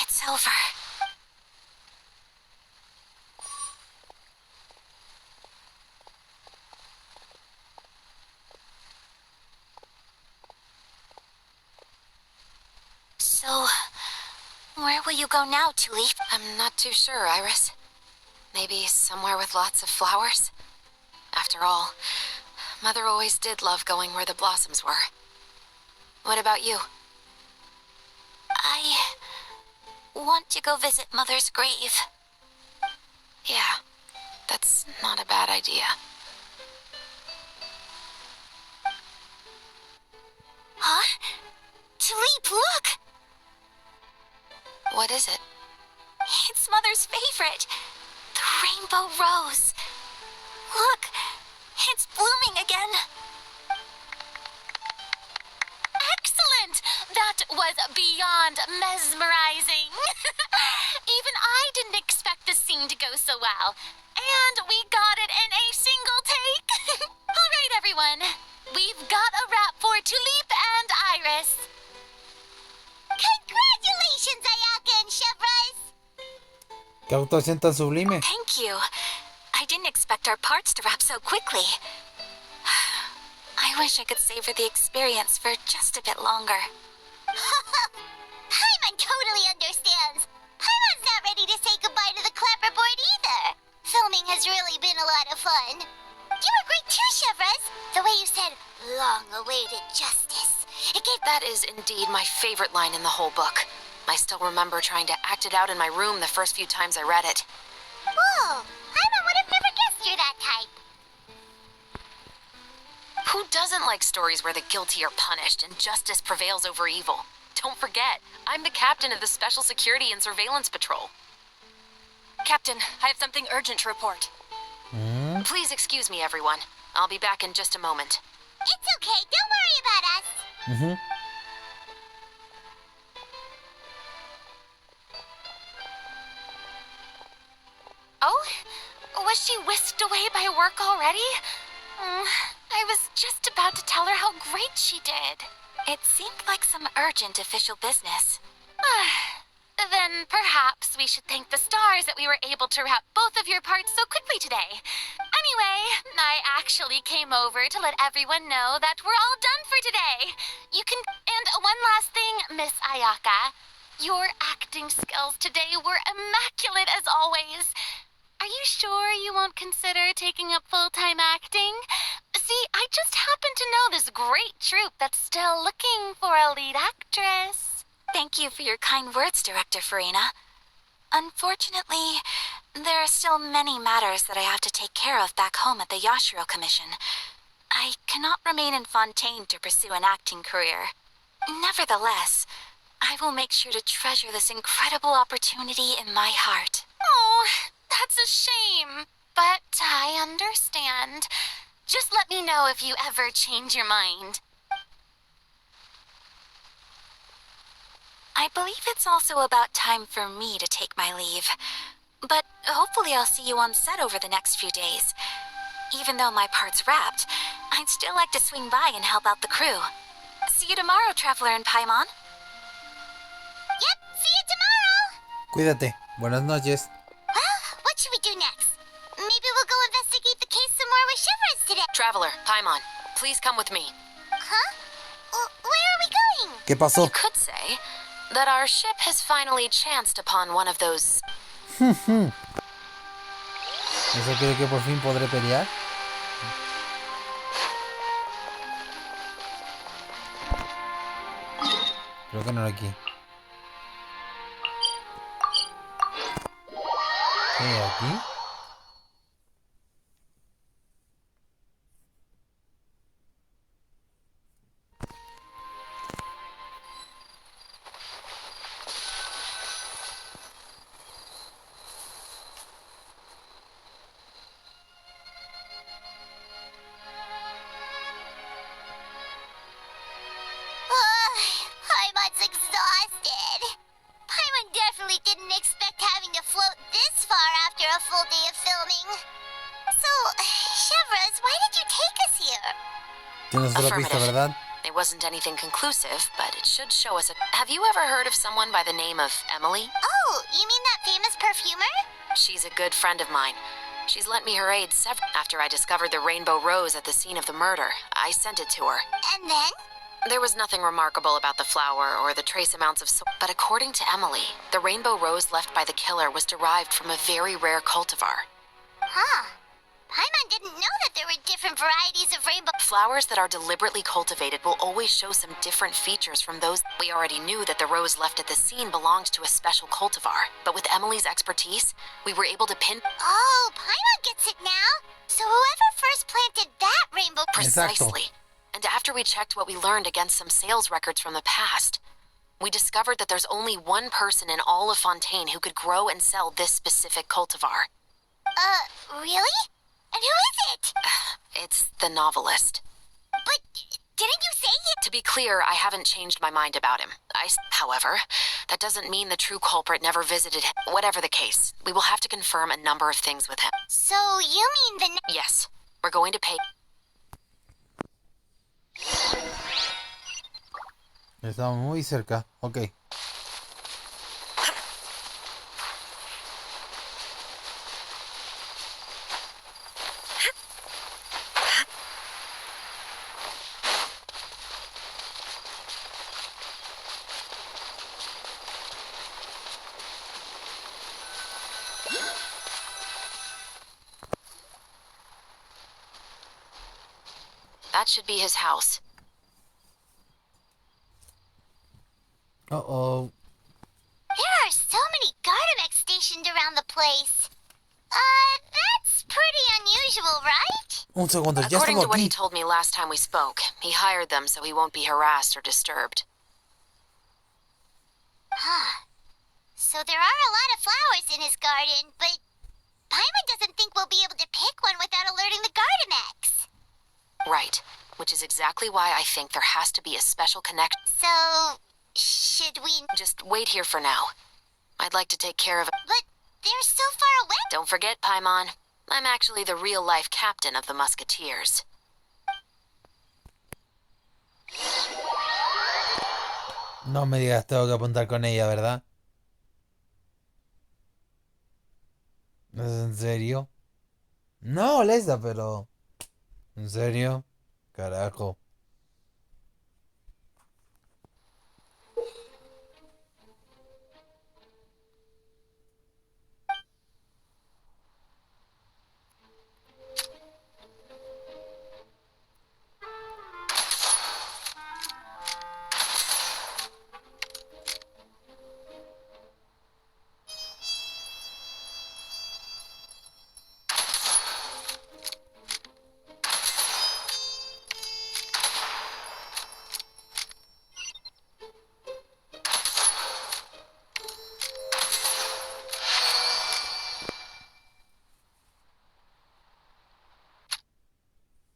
Speaker 8: it's over. So, where will you go now, Tulip?
Speaker 4: I'm not too sure, Iris. Maybe somewhere with lots of flowers? After all, Mother always did love going where the blossoms were. What about you?
Speaker 8: I want to go visit Mother's grave.
Speaker 4: Yeah, that's not a bad idea.
Speaker 8: Huh? Tulip, look!
Speaker 4: What is it?
Speaker 8: It's Mother's favorite. The rainbow rose. Look, it's blooming again.
Speaker 2: Excellent! That was beyond mesmerizing. Even I didn't expect the scene to go so well. And we got it in a single take. All right, everyone. We've got a wrap for Tulip and Iris.
Speaker 3: Congratulations, Ayaka and Chevrolet!
Speaker 1: Qué actuación tan sublime.
Speaker 8: Thank you. I didn't expect our parts to wrap so quickly. I wish I could savor the experience for just a bit longer.
Speaker 3: Paimon totally understands. Paimon's not ready to say goodbye to the clapperboard either. Filming has really been a lot of fun. You were great too, Chevrolet. The way you said, long-awaited justice. It gave...
Speaker 4: That is indeed my favorite line in the whole book. I still remember trying to act it out in my room the first few times I read it.
Speaker 3: Whoa! Paimon would have never guessed you're that type.
Speaker 4: Who doesn't like stories where the guilty are punished and justice prevails over evil? Don't forget, I'm the captain of the Special Security and Surveillance Patrol.
Speaker 9: Captain, I have something urgent to report.
Speaker 4: Please excuse me, everyone. I'll be back in just a moment.
Speaker 3: It's okay. Don't worry about us.
Speaker 2: Oh? Was she whisked away by work already? I was just about to tell her how great she did.
Speaker 8: It seemed like some urgent official business.
Speaker 2: Then perhaps we should thank the stars that we were able to wrap both of your parts so quickly today. Anyway, I actually came over to let everyone know that we're all done for today. You can... And one last thing, Miss Ayaka. Your acting skills today were immaculate as always. Are you sure you won't consider taking up full-time acting? See, I just happen to know this great troupe that's still looking for a lead actress.
Speaker 8: Thank you for your kind words, Director Furina. Unfortunately, there are still many matters that I have to take care of back home at the Yashiro Commission. I cannot remain in Fontaine to pursue an acting career. Nevertheless, I will make sure to treasure this incredible opportunity in my heart.
Speaker 2: Oh, that's a shame. But I understand. Just let me know if you ever change your mind.
Speaker 8: I believe it's also about time for me to take my leave. But hopefully I'll see you on set over the next few days. Even though my part's wrapped, I'd still like to swing by and help out the crew. See you tomorrow, Traveler and Paimon.
Speaker 3: Yep, see you tomorrow.
Speaker 1: Cuídate. Buenas noches.
Speaker 3: What should we do next? Maybe we'll go investigate the case some more with Chevrolet today.
Speaker 4: Traveler, Paimon, please come with me.
Speaker 3: Huh? Where are we going?
Speaker 1: ¿Qué pasó?
Speaker 4: You could say that our ship has finally chanced upon one of those...
Speaker 1: ¿Eso quiere que por fin podré pelear? Creo que no era aquí. ¿Qué hay aquí?
Speaker 3: Paimon's exhausted. Paimon definitely didn't expect having to float this far after a full day of filming. So, Chevrolet, why did you take us here?
Speaker 1: Tienes otra pista, ¿verdad?
Speaker 4: It wasn't anything conclusive, but it should show us a... Have you ever heard of someone by the name of Emily?
Speaker 3: Oh, you mean that famous perfumer?
Speaker 4: She's a good friend of mine. She's lent me her aid several... After I discovered the rainbow rose at the scene of the murder, I sent it to her.
Speaker 3: And then?
Speaker 4: There was nothing remarkable about the flower or the trace amounts of... But according to Emily, the rainbow rose left by the killer was derived from a very rare cultivar.
Speaker 3: Huh. Paimon didn't know that there were different varieties of rainbow...
Speaker 4: Flowers that are deliberately cultivated will always show some different features from those... We already knew that the rose left at the scene belonged to a special cultivar, but with Emily's expertise, we were able to pin...
Speaker 3: Oh, Paimon gets it now. So whoever first planted that rainbow...
Speaker 4: Precisely. And after we checked what we learned against some sales records from the past, we discovered that there's only one person in all of Fontaine who could grow and sell this specific cultivar.
Speaker 8: Really? And who is it?
Speaker 4: It's the novelist.
Speaker 8: But didn't you say it?
Speaker 4: To be clear, I haven't changed my mind about him. However, that doesn't mean the true culprit never visited him. Whatever the case, we will have to confirm a number of things with him.
Speaker 8: So you mean the...
Speaker 4: Yes, we're going to pay...
Speaker 1: Estamos muy cerca. Ok.
Speaker 4: That should be his house.
Speaker 1: Uh-oh.
Speaker 8: There are so many Gardamex stationed around the place. That's pretty unusual, right?
Speaker 1: Un segundo, ya
Speaker 4: According
Speaker 1: estamos
Speaker 4: to what he
Speaker 1: aquí.
Speaker 4: told me last time we spoke, he hired them so he won't be harassed or disturbed.
Speaker 8: Huh. So there are a lot of flowers in his garden, but Paimon doesn't think we'll be able to pick one without alerting the Gardamex.
Speaker 4: Right, which is exactly why I think there has to be a special connection.
Speaker 8: So, should we...
Speaker 4: Just wait here for now. I'd like to take care of it.
Speaker 8: But they're so far away.
Speaker 4: Don't forget, Paimon, I'm actually the real-life captain of the Musketeers.
Speaker 1: No me digas, tengo que apuntar con ella, ¿verdad? ¿Es en serio? No, Lesa, pero... ¿En serio? Carajo.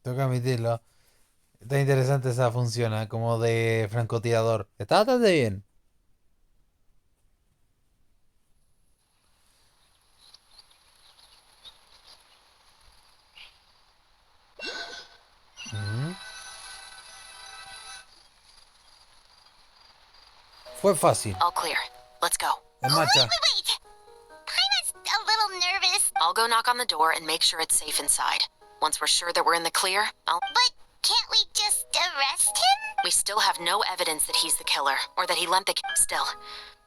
Speaker 1: Tengo que admitirlo. Está interesante esa función, ¿eh? Como de francotirador. Está bastante bien. Fue fácil.
Speaker 4: All clear. Let's go.
Speaker 1: En marcha.
Speaker 8: Wait! Paimon's a little nervous.
Speaker 4: I'll go knock on the door and make sure it's safe inside. Once we're sure that we're in the clear,
Speaker 8: But can't we just arrest him?
Speaker 4: We still have no evidence that he's the killer, or that he lent the... Still,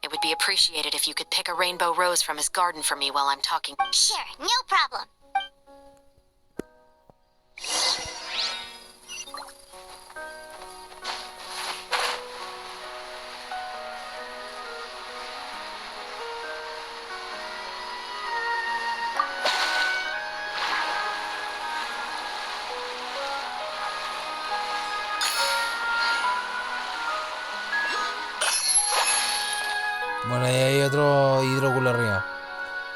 Speaker 4: it would be appreciated if you could pick a rainbow rose from his garden for me while I'm talking.
Speaker 8: Sure, no problem.
Speaker 1: Bueno, y hay otro hidróculo arriba.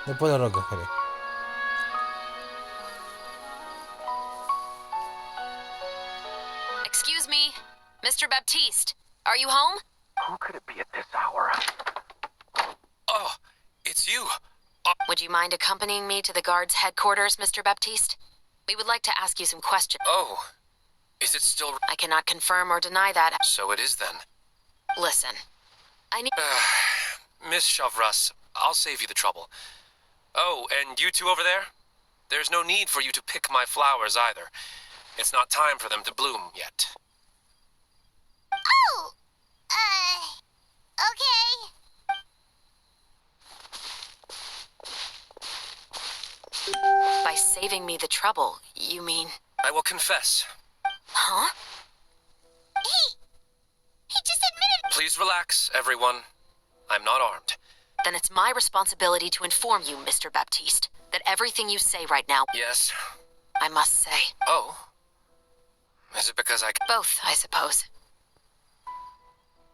Speaker 1: Después lo recogeré.
Speaker 4: Excuse me, Mr. Baptiste, are you home?
Speaker 7: Who could it be at this hour? Oh, it's you.
Speaker 4: Would you mind accompanying me to the guard's headquarters, Mr. Baptiste? We would like to ask you some questions.
Speaker 7: Oh, is it still...
Speaker 4: I cannot confirm or deny that.
Speaker 7: So it is then.
Speaker 4: Listen, I need...
Speaker 7: Miss Chavras, I'll save you the trouble. Oh, and you two over there? There's no need for you to pick my flowers either. It's not time for them to bloom yet.
Speaker 8: Oh! Okay.
Speaker 4: By saving me the trouble, you mean...
Speaker 7: I will confess.
Speaker 4: Huh?
Speaker 8: He just admitted...
Speaker 7: Please relax, everyone. I'm not armed.
Speaker 4: Then it's my responsibility to inform you, Mr. Baptiste, that everything you say right now...
Speaker 7: Yes.
Speaker 4: I must say...
Speaker 7: Oh.
Speaker 11: Is it because I...
Speaker 4: Both, I suppose.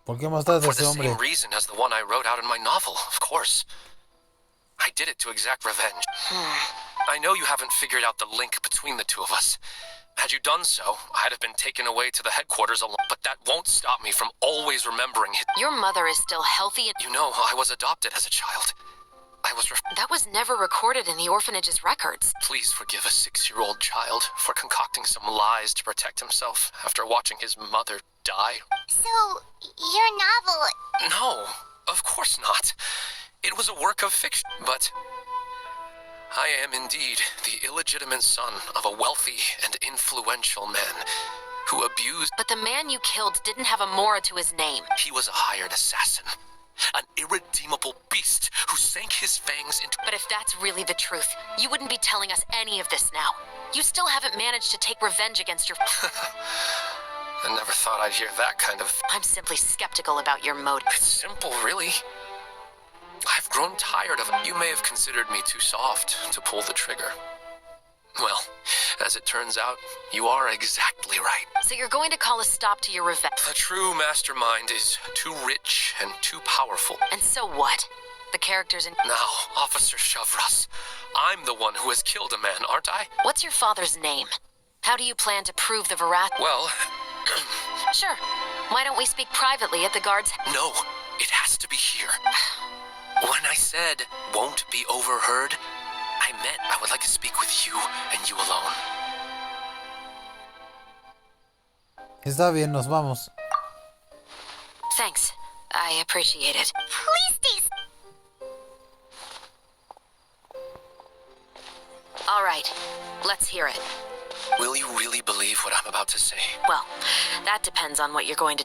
Speaker 1: ¿Por qué mostraste a
Speaker 11: For
Speaker 1: ese
Speaker 11: the
Speaker 1: hombre?
Speaker 11: same reason as the one I wrote out in my novel, of course. I did it to exact revenge. I know you haven't figured out the link between the two of us. Had you done so, I'd have been taken away to the headquarters alone. But that won't stop me from always remembering it.
Speaker 4: Your mother is still healthy and...
Speaker 11: You know, I was adopted as a child. I was...
Speaker 4: That was never recorded in the orphanage's records.
Speaker 11: Please forgive a 6-year-old child for concocting some lies to protect himself after watching his mother die.
Speaker 3: So, your novel...
Speaker 11: No, of course not. It was a work of fiction, but... I am indeed the illegitimate son of a wealthy and influential man who abused...
Speaker 4: But the man you killed didn't have a Mora to his name.
Speaker 11: He was a hired assassin. An irredeemable beast who sank his fangs into...
Speaker 4: But if that's really the truth, you wouldn't be telling us any of this now. You still haven't managed to take revenge against your...
Speaker 11: I never thought I'd hear that kind of...
Speaker 4: I'm simply skeptical about your motive.
Speaker 11: It's simple, really. I've grown tired of it. You may have considered me too soft to pull the trigger. Well, as it turns out, you are exactly right.
Speaker 4: So you're going to call a stop to your revenge.
Speaker 11: The true mastermind is too rich and too powerful.
Speaker 4: And so what? The characters in...
Speaker 11: Now, Officer Shavras, I'm the one who has killed a man, aren't I?
Speaker 4: What's your father's name? How do you plan to prove the veracity?
Speaker 11: Well...
Speaker 4: Sure. Why don't we speak privately at the guard's...
Speaker 11: No, it has to be here. When I said won't be overheard, I meant I would like to speak with you and you alone.
Speaker 1: Está bien, nos vamos.
Speaker 4: Thanks. I appreciate it.
Speaker 3: Please stay...
Speaker 4: All right. Let's hear it.
Speaker 11: Will you really believe what I'm about to say?
Speaker 4: Well, that depends on what you're going to...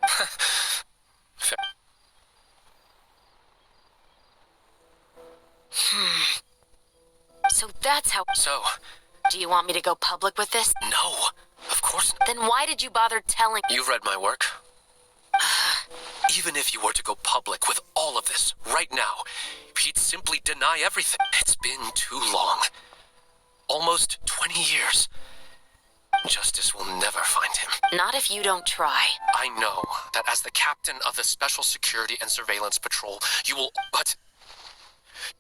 Speaker 4: So that's how...
Speaker 11: So...
Speaker 4: Do you want me to go public with this?
Speaker 11: No, of course not.
Speaker 4: Then why did you bother telling...
Speaker 11: You've read my work. Even if you were to go public with all of this, right now, he'd simply deny everything. It's been too long. Almost 20 years. Justice will never find him.
Speaker 4: Not if you don't try.
Speaker 11: I know that as the captain of the Special Security and Surveillance Patrol, you will... But...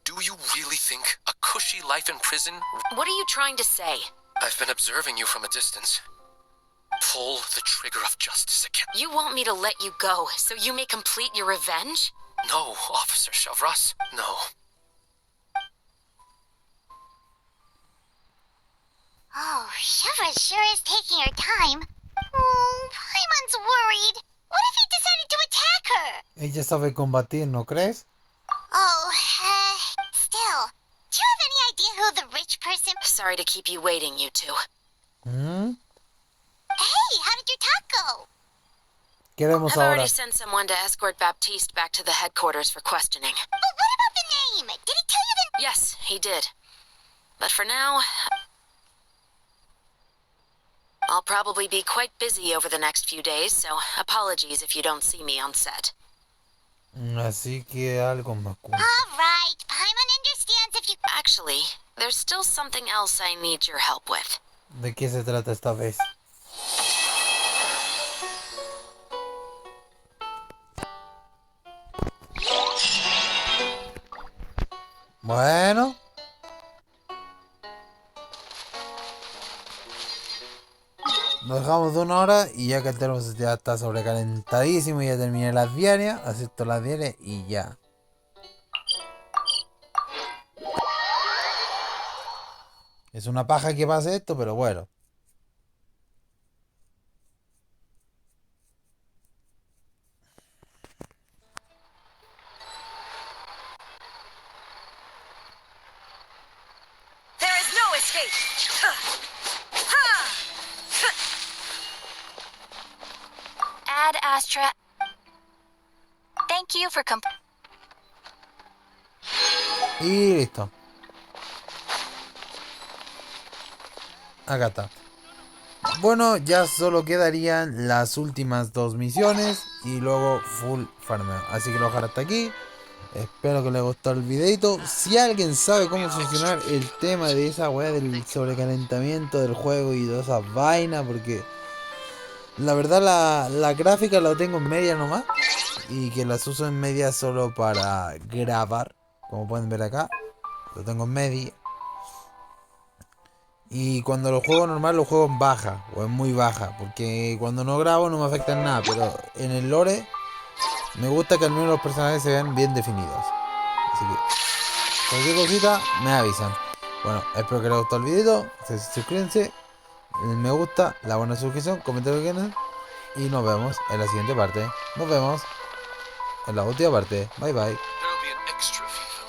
Speaker 11: Do you really think a cushy life in prison...
Speaker 4: What are you trying to say?
Speaker 11: I've been observing you from a distance. Pull the trigger of justice again.
Speaker 4: You want me to let you go so you may complete your revenge?
Speaker 11: No, Officer Shavras, no.
Speaker 3: Oh, Shiva sure is taking her time. Oh, Paimon's worried. What if he decided to attack her?
Speaker 1: Ella sabe combatir, ¿no crees?
Speaker 3: Oh, still. Do you have any idea who the rich person...
Speaker 4: Sorry to keep you waiting, you two.
Speaker 1: ¿Mm?
Speaker 3: Hey, how did your talk go?
Speaker 1: Queremos
Speaker 4: I've
Speaker 1: ahora.
Speaker 4: already sent someone to escort Baptiste back to the headquarters for questioning.
Speaker 3: But what about the name? Did he tell you the...
Speaker 4: Yes, he did. But for now... I'll probably be quite busy over the next few days, so apologies if you don't see me on set.
Speaker 1: Así que algo me oculta.
Speaker 3: All right, Paimon understands if you...
Speaker 4: Actually, there's still something else I need your help with.
Speaker 1: ¿De qué se trata esta vez? Bueno. Nos dejamos de 1 hora y ya que el termo ya está sobrecalentadísimo y ya terminé las diarias, acepto las diarias y ya. Es una paja que pase esto, pero bueno.
Speaker 3: There is no escape.
Speaker 8: Ad Astra. Thank you for
Speaker 1: Y listo. Acá está. Bueno, ya solo quedarían las últimas 2 misiones y luego full farmeo. Así que lo dejaré hasta aquí. Espero que les gustó el videito. Si alguien sabe cómo solucionar el tema de esa weá del sobrecalentamiento del juego y todas esas vainas, porque La verdad la gráfica la tengo en media nomás. Y que las uso en media solo para grabar. Como pueden ver acá. Lo tengo en media. Y cuando lo juego normal lo juego en baja. O en muy baja. Porque cuando no grabo no me afecta en nada. Pero en el lore me gusta que al menos los personajes se vean bien definidos. Así que cualquier cosita me avisan. Bueno, espero que les gustó el video. Suscríbanse. El me gusta, la buena suscripción, comentario que quieran. Y nos vemos en la siguiente parte. Nos vemos en la última parte. Bye bye.
Speaker 7: There'll be an extra